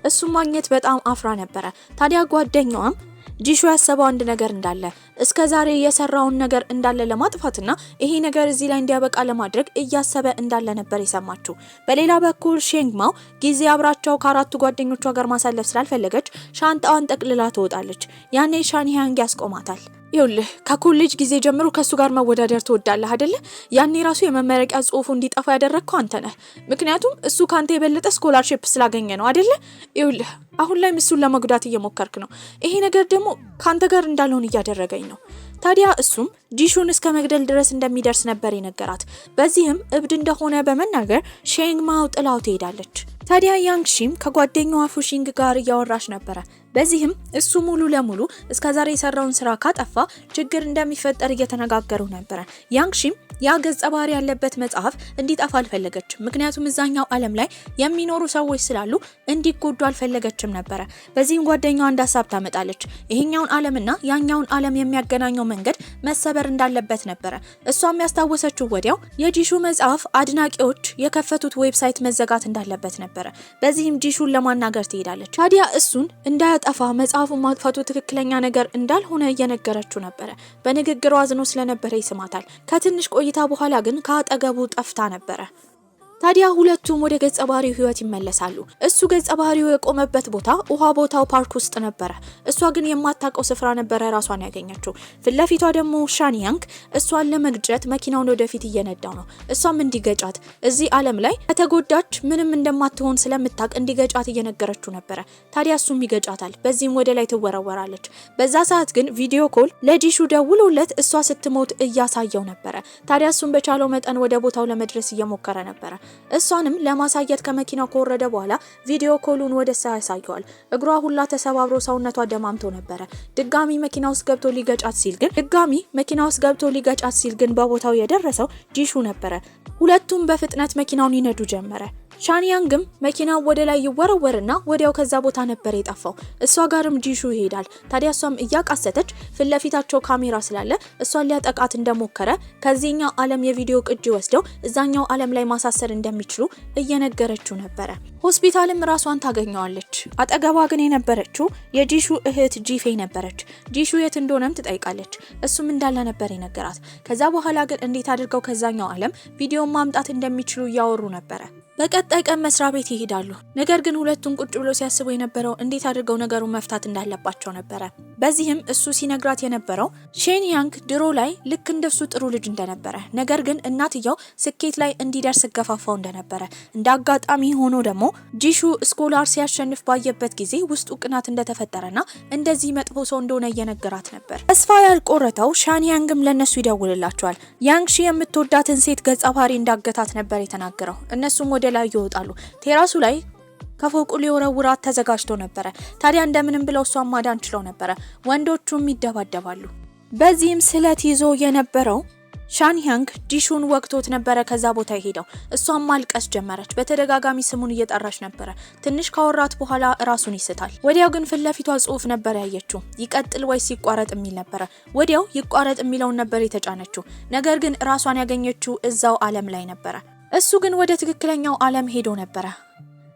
እሱ ማግኘት በጣም አፍራ ነበር። ታዲያ ጓደኛዋም ጂሹ ያሰበው አንድ ነገር እንዳለ እስከዛሬ የሰራውን ነገር እንዳለ ለማጥፋትና ይሄ ነገር እዚህ ላይ እንዲያበቃ ለማድረግ እያሰበ እንዳለ ነበር የሰማችው። በሌላ በኩል ሼንግ ማው ጊዜ አብራቸው ከአራቱ ጓደኞቿ ጋር ማሳለፍ ስላልፈለገች ሻንጣዋን ጠቅልላ ትወጣለች። ያኔ ሻን ያንግ ያስቆማታል። ይኸውልህ ከኮሌጅ ጊዜ ጀምሮ ከሱ ጋር መወዳደር ትወዳለህ አይደለ? ያኔ ራሱ የመመረቂያ ጽሑፉ እንዲጠፋ ያደረግከው አንተ ነህ። ምክንያቱም እሱ ካንተ የበለጠ ስኮላርሺፕ ስላገኘ ነው አይደለ? ይኸውልህ አሁን ላይ እሱን ለመጉዳት እየሞከርክ ነው። ይሄ ነገር ደግሞ ካንተ ጋር እንዳልሆን እያደረገኝ ነው። ታዲያ እሱም ጂሹን እስከ መግደል ድረስ እንደሚደርስ ነበር የነገራት። በዚህም እብድ እንደሆነ በመናገር ሼንግ ማው ጥላው ትሄዳለች። ታዲያ ያንግ ሺም ከጓደኛዋ ፉሺንግ ጋር እያወራች ነበር። በዚህም እሱ ሙሉ ለሙሉ እስከዛሬ የሰራውን ስራ ካጠፋ ችግር እንደሚፈጠር እየተነጋገሩ ነበር። ያንግ ሺም ያ ገጸ ባህሪ ያለበት መጽሐፍ እንዲጠፋ አልፈለገችም። ምክንያቱም እዛኛው ዓለም ላይ የሚኖሩ ሰዎች ስላሉ እንዲጎዱ አልፈለገችም ነበር። በዚህም ጓደኛዋ አንድ ሀሳብ ታመጣለች። ይሄኛውን ዓለምና ያኛውን ዓለም የሚያገናኘው መንገድ መሰበር እንዳለበት ነበር። እሷም ያስታወሰችው ወዲያው የጂሹ መጽሐፍ አድናቂዎች የከፈቱት ዌብሳይት መዘጋት እንዳለበት ነበር። በዚህም ጂሹን ለማናገር ትሄዳለች። ታዲያ እሱን እንዳያጠፋ መጽሐፉን ማጥፋቱ ትክክለኛ ነገር እንዳልሆነ እየነገረችው ነበር። በንግግሯ አዝኖ ስለነበረ ይስማታል። ከትንሽ ቆይታ በኋላ ግን ከአጠገቡ ጠፍታ ነበር። ታዲያ ሁለቱም ወደ ገጸ ባህሪው ህይወት ይመለሳሉ። እሱ ገጸ ባህሪው የቆመበት ቦታ ውሃ ቦታው ፓርክ ውስጥ ነበር። እሷ ግን የማታውቀው ስፍራ ነበር ራሷን ያገኘችው። ፊትለፊቷ ደግሞ ሻን ያንግ እሷን ለመግጨት መኪናውን ወደፊት እየነዳው ነው። እሷም እንዲገጫት እዚህ ዓለም ላይ ከተጎዳች ምንም እንደማትሆን ስለምታውቅ እንዲገጫት እየነገረችው ነበር። ታዲያ እሱም ይገጫታል። በዚህም ወደ ላይ ትወረወራለች። በዛ ሰዓት ግን ቪዲዮ ኮል ለጂሹ ደውሎለት እሷ ስትሞት እያሳየው ነበር። ታዲያ እሱም በቻለው መጠን ወደ ቦታው ለመድረስ እየሞከረ ነበር። እሷንም ለማሳየት ከመኪናው ከወረደ በኋላ ቪዲዮ ኮሉን ወደ እሷ ያሳየዋል። እግሯ ሁላ ተሰባብሮ ሰውነቷ ደማምቶ ነበር። ድጋሚ መኪና ውስጥ ገብቶ ሊገጫት ሲል ግን በቦታው የደረሰው ጂሹ ነበር። ሁለቱም በፍጥነት መኪናውን ይነዱ ጀመረ። ሻን ያንግም መኪናው ወደ ላይ ይወረወርና ወዲያው ከዛ ቦታ ነበር የጠፋው። እሷ ጋርም ጂሹ ይሄዳል። ታዲያ እሷም እያቃሰተች ፊትለፊታቸው ካሜራ ስላለ እሷን ሊያጠቃት እንደሞከረ ከዚህኛው ዓለም የቪዲዮ ቅጂ ወስደው እዛኛው ዓለም ላይ ማሳሰር እንደሚችሉ እየነገረችው ነበር። ሆስፒታልም ራሷን ታገኘዋለች። አጠገቧ ግን የነበረችው የጂሹ እህት ጂፌ ነበረች። ጂሹ የት እንደሆነም ትጠይቃለች። እሱም እንዳለ ነበር የነገራት። ከዛ በኋላ ግን እንዴት አድርገው ከዛኛው ዓለም ቪዲዮ ማምጣት እንደሚችሉ እያወሩ ነበር። በቀጣይ ቀን መስሪያ ቤት ይሄዳሉ። ነገር ግን ሁለቱም ቁጭ ብሎ ሲያስቡ የነበረው እንዴት አድርገው ነገሩን መፍታት እንዳለባቸው ነበር። በዚህም እሱ ሲነግራት የነበረው ሼን ያንግ ድሮ ላይ ልክ እንደሱ ጥሩ ልጅ እንደነበረ፣ ነገር ግን እናትየው ስኬት ላይ እንዲደርስ ገፋፋው እንደነበረ፣ እንደ አጋጣሚ ሆኖ ደግሞ ጂሹ ስኮላር ሲያሸንፍ ባየበት ጊዜ ውስጡ ቅናት እንደተፈጠረና እንደዚህ መጥፎ ሰው እንደሆነ እየነገራት ነበር። ተስፋ ያልቆረጠው ሻን ያንግም ለነሱ ይደውልላቸዋል። ያንግ ሺ የምትወዳትን ሴት ገጸ ባህሪ እንዳገታት ነበር የተናገረው። እነሱም ወደ ላይ ይወጣሉ። ቴራሱ ላይ ከፎቁ ሊወረውራት ተዘጋጅቶ ነበር። ታዲያ እንደምንም ብለው እሷን ማዳን ችለው ነበር። ወንዶቹም ይደባደባሉ። በዚህም ስለት ይዞ የነበረው ሻን ያንግ ጂሹን ወቅቶት ነበረ ከዛ ቦታ ሄደው። እሷም ማልቀስ ጀመረች። በተደጋጋሚ ስሙን እየጠራች ነበረ። ትንሽ ካወራት በኋላ ራሱን ይስታል። ወዲያው ግን ፊትለፊቷ ጽሑፍ ነበር ያየችው። ይቀጥል ወይስ ይቋረጥ የሚል ነበረ። ወዲያው ይቋረጥ የሚለውን ነበር የተጫነችው። ነገር ግን ራሷን ያገኘችው እዛው ዓለም ላይ ነበረ። እሱ ግን ወደ ትክክለኛው ዓለም ሄዶ ነበረ።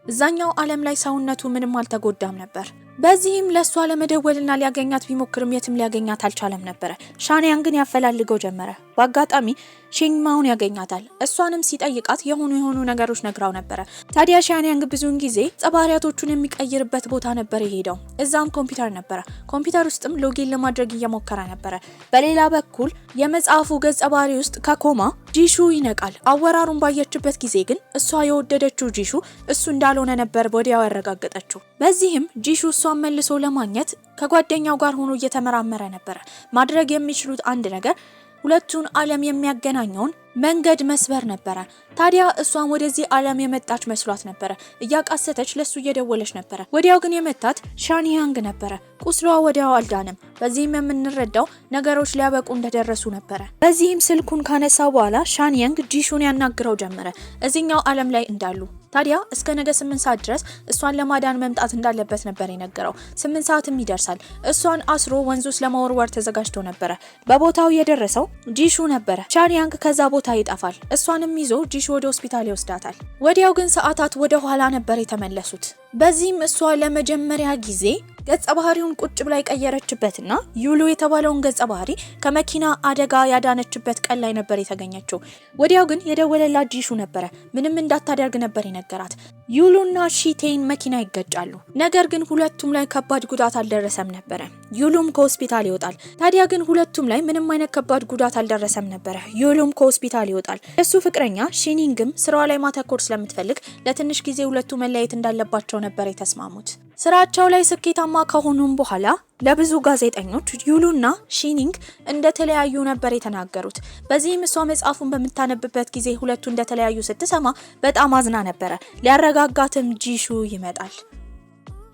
እዛኛው ዓለም ላይ ሰውነቱ ምንም አልተጎዳም ነበር። በዚህም ለሷ ለመደወልና ሊያገኛት ቢሞክርም የትም ሊያገኛት አልቻለም ነበር። ሻን ያንግን ያፈላልገው ጀመረ። በአጋጣሚ ሼንግማውን ያገኛታል። እሷንም ሲጠይቃት የሆኑ ነገሮች ነግራው ነበረ። ታዲያ ሻንያንግ ብዙውን ጊዜ ጸባሪያቶቹን የሚቀይርበት ቦታ ነበር የሄደው። እዛም ኮምፒውተር ነበረ። ኮምፒውተር ውስጥም ሎጊን ለማድረግ እየሞከረ ነበረ። በሌላ በኩል የመጽሐፉ ገጸ ባህሪ ውስጥ ከኮማ ጂሹ ይነቃል። አወራሩን ባየችበት ጊዜ ግን እሷ የወደደችው ጂሹ እሱ እንዳልሆነ ነበር ወዲያው ያረጋገጠችው። በዚህም ጂሹ እሷን መልሶ ለማግኘት ከጓደኛው ጋር ሆኖ እየተመራመረ ነበረ። ማድረግ የሚችሉት አንድ ነገር ሁለቱን ዓለም የሚያገናኘውን መንገድ መስበር ነበረ። ታዲያ እሷን ወደዚህ ዓለም የመጣች መስሏት ነበረ። እያቃሰተች ለሱ እየደወለች ነበረ። ወዲያው ግን የመታት ሻንያንግ ነበረ። ቁስሏ ወዲያው አልዳንም። በዚህም የምንረዳው ነገሮች ሊያበቁ እንደደረሱ ነበረ። በዚህም ስልኩን ካነሳ በኋላ ሻንያንግ ጂሹን ያናግረው ጀመረ እዚህኛው ዓለም ላይ እንዳሉ። ታዲያ እስከ ነገ 8 ሰዓት ድረስ እሷን ለማዳን መምጣት እንዳለበት ነበር የነገረው። 8 ሰዓትም ይደርሳል። እሷን አስሮ ወንዙ ውስጥ ለመወርወር ተዘጋጅቶ ነበረ። በቦታው የደረሰው ጂሹ ነበረ። ሻንያንግ ከዛ ቦታ ይጠፋል። እሷንም ይዞ ጂሹ ወደ ሆስፒታል ይወስዳታል። ወዲያው ግን ሰዓታት ወደ ኋላ ነበር የተመለሱት። በዚህም እሷ ለመጀመሪያ ጊዜ ገጸ ባህሪውን ቁጭ ብላ የቀየረችበትና ዩሉ የተባለውን ገጸ ባህሪ ከመኪና አደጋ ያዳነችበት ቀን ላይ ነበር የተገኘችው። ወዲያው ግን የደወለላት ጂሹ ነበረ። ምንም እንዳታደርግ ነበር የነገራት። ዩሉና ሺቴን መኪና ይገጫሉ። ነገር ግን ሁለቱም ላይ ከባድ ጉዳት አልደረሰም ነበረ። ዩሉም ከሆስፒታል ይወጣል። ታዲያ ግን ሁለቱም ላይ ምንም አይነት ከባድ ጉዳት አልደረሰም ነበረ። ዩሉም ከሆስፒታል ይወጣል። እሱ ፍቅረኛ ሺኒንግም ስራዋ ላይ ማተኮር ስለምትፈልግ ለትንሽ ጊዜ ሁለቱ መለያየት እንዳለባቸው ነበር የተስማሙት። ስራቸው ላይ ስኬታማ ከሆኑም በኋላ ለብዙ ጋዜጠኞች ዩሉና ሺኒንግ እንደተለያዩ ነበር የተናገሩት። በዚህም እሷ መጽሐፉን በምታነብበት ጊዜ ሁለቱ እንደተለያዩ ስትሰማ በጣም አዝና ነበረ። ሊያረጋጋትም ጂሹ ይመጣል።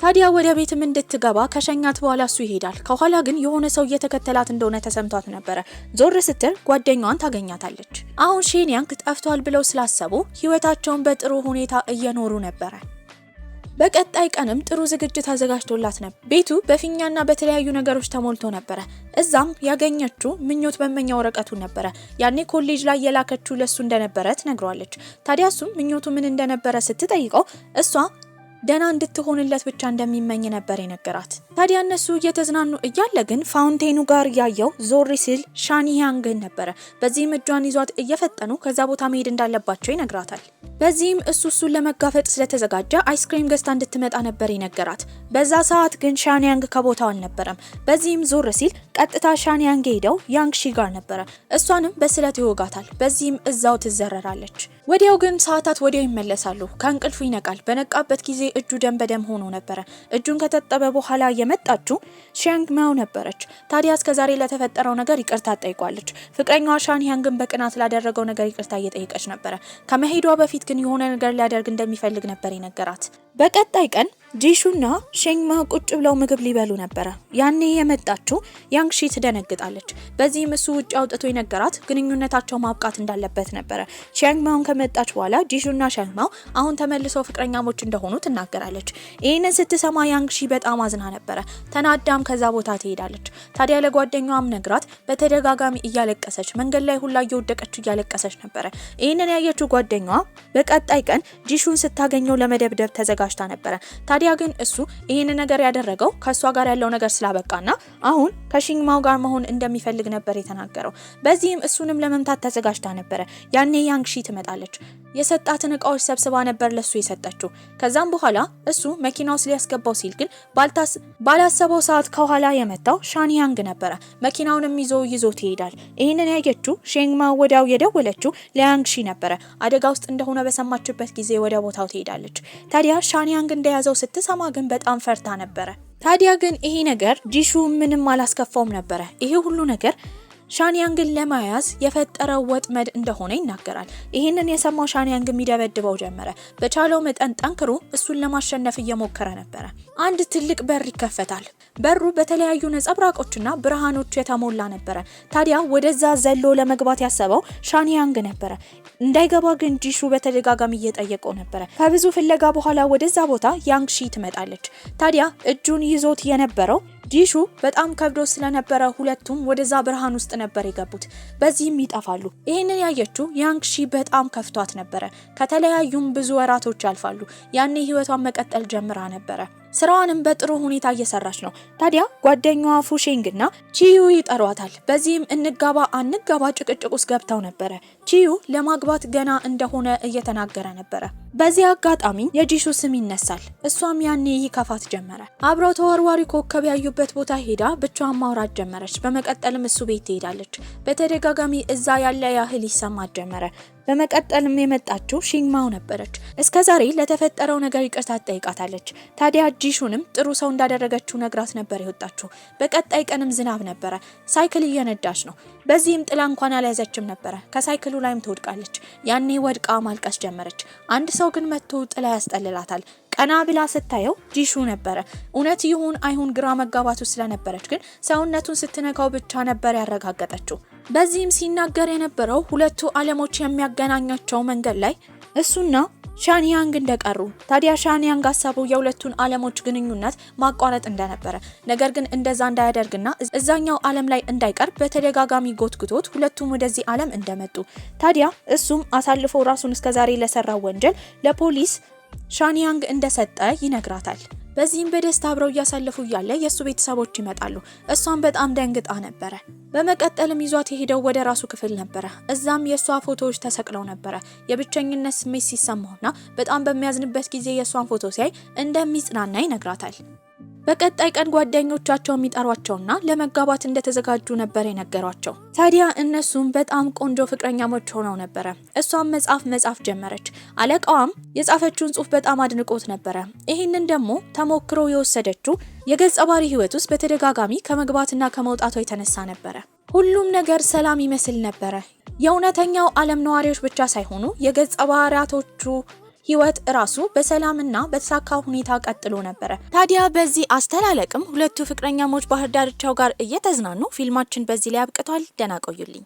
ታዲያ ወደ ቤትም እንድትገባ ከሸኛት በኋላ እሱ ይሄዳል። ከኋላ ግን የሆነ ሰው እየተከተላት እንደሆነ ተሰምቷት ነበረ። ዞር ስትል ጓደኛዋን ታገኛታለች። አሁን ሼንያንግ ጠፍቷል ብለው ስላሰቡ ህይወታቸውን በጥሩ ሁኔታ እየኖሩ ነበረ። በቀጣይ ቀንም ጥሩ ዝግጅት አዘጋጅቶላት ነበር። ቤቱ በፊኛና በተለያዩ ነገሮች ተሞልቶ ነበረ። እዛም ያገኘችው ምኞት መመኛ ወረቀቱን ነበረ። ያኔ ኮሌጅ ላይ የላከችው ለሱ እንደነበረ ትነግሯለች። ታዲያ እሱም ምኞቱ ምን እንደነበረ ስትጠይቀው እሷ ደና እንድትሆንለት ብቻ እንደሚመኝ ነበር የነገራት። ታዲያ እነሱ እየተዝናኑ እያለ ግን ፋውንቴኑ ጋር ያየው ዞር ሲል ሻንያንግ ነበረ። በዚህም እጇን ይዟት እየፈጠኑ ከዛ ቦታ መሄድ እንዳለባቸው ይነግራታል። በዚህም እሱን ለመጋፈጥ ስለተዘጋጀ አይስክሪም ገዝታ እንድትመጣ ነበር የነገራት። በዛ ሰዓት ግን ሻንያንግ ከቦታው አልነበረም። በዚህም ዞር ሲል ቀጥታ ሻንያንግ ሄደው ያንግ ሺ ጋር ነበረ። እሷንም በስለት ይወጋታል። በዚህም እዛው ትዘረራለች። ወዲያው ግን ሰዓታት ወዲያው ይመለሳሉ። ከእንቅልፉ ይነቃል። በነቃበት ጊዜ እጁ ደም በደም ሆኖ ነበረ። እጁን ከታጠበ በኋላ የመጣችው ሼንግማው ነበረች። ታዲያ እስከዛሬ ለተፈጠረው ነገር ይቅርታ ጠይቋለች። ፍቅረኛዋ ሻንያንግን በቅናት ላደረገው ነገር ይቅርታ እየጠየቀች ነበረ። ከመሄዷ በፊት ግን የሆነ ነገር ሊያደርግ እንደሚፈልግ ነበር የነገራት። በቀጣይ ቀን ጂሹና ሼንግማው ቁጭ ብለው ምግብ ሊበሉ ነበረ። ያኔ የመጣችው ያንግ ሺ ትደነግጣለች። በዚህም እሱ ውጭ አውጥቶ የነገራት ግንኙነታቸው ማብቃት እንዳለበት ነበረ። ሼንግማውን ከመጣች በኋላ ጂሹና ሼንግማው አሁን ተመልሰው ፍቅረኛሞች እንደሆኑ ትናገራለች። ይህንን ስትሰማ ያንግ ሺ በጣም አዝና ነበረ። ተናዳም ከዛ ቦታ ትሄዳለች። ታዲያ ለጓደኛዋም ነግራት በተደጋጋሚ እያለቀሰች መንገድ ላይ ሁላ እየወደቀች እያለቀሰች ነበረ። ይህንን ያየችው ጓደኛዋ በቀጣይ ቀን ጂሹን ስታገኘው ለመደብደብ ተዘጋጅታ ነበረ። ታዲያ ግን እሱ ይህን ነገር ያደረገው ከሷ ጋር ያለው ነገር ስላበቃና አሁን ከሼንግማው ጋር መሆን እንደሚፈልግ ነበር የተናገረው። በዚህም እሱንም ለመምታት ተዘጋጅታ ነበረ። ያኔ ያንግ ሺ ትመጣለች። የሰጣትን እቃዎች ሰብስባ ነበር ለሱ የሰጠችው። ከዛም በኋላ እሱ መኪናው ሊያስገባው ሲል ግን ባላሰበው ሰዓት ከኋላ የመታው ሻንያንግ ነበረ። መኪናውንም ይዞት ይሄዳል። ይህንን ያየችው ሼንግማው ወዲያው የደወለችው ለያንግ ሺ ነበረ። አደጋ ውስጥ እንደሆነ በሰማችበት ጊዜ ወደ ቦታው ትሄዳለች። ታዲያ ሻንያንግ እንደያዘው ስትሰማ ግን በጣም ፈርታ ነበረ። ታዲያ ግን ይሄ ነገር ጂሹ ምንም አላስከፋውም ነበረ። ይሄ ሁሉ ነገር ሻንያንግን ለማያዝ የፈጠረው ወጥመድ እንደሆነ ይናገራል። ይህንን የሰማው ሻንያንግ የሚደበድበው ጀመረ። በቻለው መጠን ጠንክሮ እሱን ለማሸነፍ እየሞከረ ነበረ። አንድ ትልቅ በር ይከፈታል። በሩ በተለያዩ ነጸብራቆችና ብርሃኖች የተሞላ ነበረ። ታዲያ ወደዛ ዘሎ ለመግባት ያሰበው ሻንያንግ ነበረ። እንዳይገባ ግን ጂሹ በተደጋጋሚ እየጠየቀው ነበረ። ከብዙ ፍለጋ በኋላ ወደዛ ቦታ ያንግ ሺ ትመጣለች። ታዲያ እጁን ይዞት የነበረው ጂሹ በጣም ከብዶ ስለነበረ ሁለቱም ወደዛ ብርሃን ውስጥ ነበር የገቡት። በዚህም ይጠፋሉ። ይህንን ያየችው ያንግ ሺ በጣም ከፍቷት ነበረ። ከተለያዩም ብዙ ወራቶች ያልፋሉ። ያኔ ህይወቷን መቀጠል ጀምራ ነበረ። ስራዋንም በጥሩ ሁኔታ እየሰራች ነው። ታዲያ ጓደኛዋ ፉሼንግና ቺዩ ይጠሯታል። በዚህም እንጋባ አንጋባ ጭቅጭቅ ውስጥ ገብተው ነበረ። ቺዩ ለማግባት ገና እንደሆነ እየተናገረ ነበረ። በዚህ አጋጣሚ የጂሹ ስም ይነሳል። እሷም ያኔ ይከፋት ጀመረ። አብረው ተወርዋሪ ኮከብ ያዩበት ቦታ ሄዳ ብቻዋን ማውራት ጀመረች። በመቀጠልም እሱ ቤት ትሄዳለች። በተደጋጋሚ እዛ ያለ ያህል ይሰማት ጀመረ። በመቀጠልም የመጣችው ሺንግማው ነበረች። እስከዛሬ ለተፈጠረው ነገር ይቅርታ ጠይቃታለች። ታዲያ ጂሹንም ጥሩ ሰው እንዳደረገችው ነግራት ነበር የወጣችው። በቀጣይ ቀንም ዝናብ ነበረ። ሳይክል እየነዳች ነው። በዚህም ጥላ እንኳን አልያዘችም ነበረ። ከሳይክሉ ላይም ትወድቃለች። ያኔ ወድቃ ማልቀስ ጀመረች። አንድ ሰው ግን መጥቶ ጥላ ያስጠልላታል። ቀና ብላ ስታየው ጂሹ ነበረ። እውነት ይሁን አይሁን ግራ መጋባቱ ስለነበረች ግን ሰውነቱን ስትነካው ብቻ ነበር ያረጋገጠችው። በዚህም ሲናገር የነበረው ሁለቱ ዓለሞች የሚያገናኛቸው መንገድ ላይ እሱና ሻንያንግ እንደቀሩ። ታዲያ ሻንያንግ አሰበው የሁለቱን ዓለሞች ግንኙነት ማቋረጥ እንደነበረ፣ ነገር ግን እንደዛ እንዳያደርግና እዛኛው ዓለም ላይ እንዳይቀር በተደጋጋሚ ጎትጉቶት ሁለቱም ወደዚህ ዓለም እንደመጡ። ታዲያ እሱም አሳልፎ ራሱን እስከዛሬ ለሰራው ወንጀል ለፖሊስ ሻንያንግ እንደሰጠ ይነግራታል። በዚህም በደስታ አብረው እያሳለፉ እያለ የሱ ቤተሰቦች ይመጣሉ። እሷም በጣም ደንግጣ ነበረ። በመቀጠልም ይዟት የሄደው ወደ ራሱ ክፍል ነበረ። እዛም የሷ ፎቶዎች ተሰቅለው ነበረ። የብቸኝነት ስሜት ሲሰማውና በጣም በሚያዝንበት ጊዜ የሷን ፎቶ ሲያይ እንደሚጽናና ይነግራታል። በቀጣይ ቀን ጓደኞቻቸው የሚጠሯቸውና ለመጋባት እንደተዘጋጁ ነበር የነገሯቸው። ታዲያ እነሱም በጣም ቆንጆ ፍቅረኛሞች ሆነው ነበረ። እሷም መጻፍ ጀመረች። አለቃዋም የጻፈችውን ጽሑፍ በጣም አድንቆት ነበረ። ይህንን ደግሞ ተሞክሮ የወሰደችው የገጸ ባህሪ ህይወት ውስጥ በተደጋጋሚ ከመግባትና ከመውጣቷ የተነሳ ነበረ። ሁሉም ነገር ሰላም ይመስል ነበረ። የእውነተኛው ዓለም ነዋሪዎች ብቻ ሳይሆኑ የገጸ ባህሪያቶቹ ህይወት ራሱ በሰላምና በተሳካ ሁኔታ ቀጥሎ ነበረ። ታዲያ በዚህ አስተላለቅም ሁለቱ ፍቅረኛሞች ባህር ዳርቻው ጋር እየተዝናኑ ፊልማችን በዚህ ላይ አብቅቷል። ደህና ቆዩልኝ።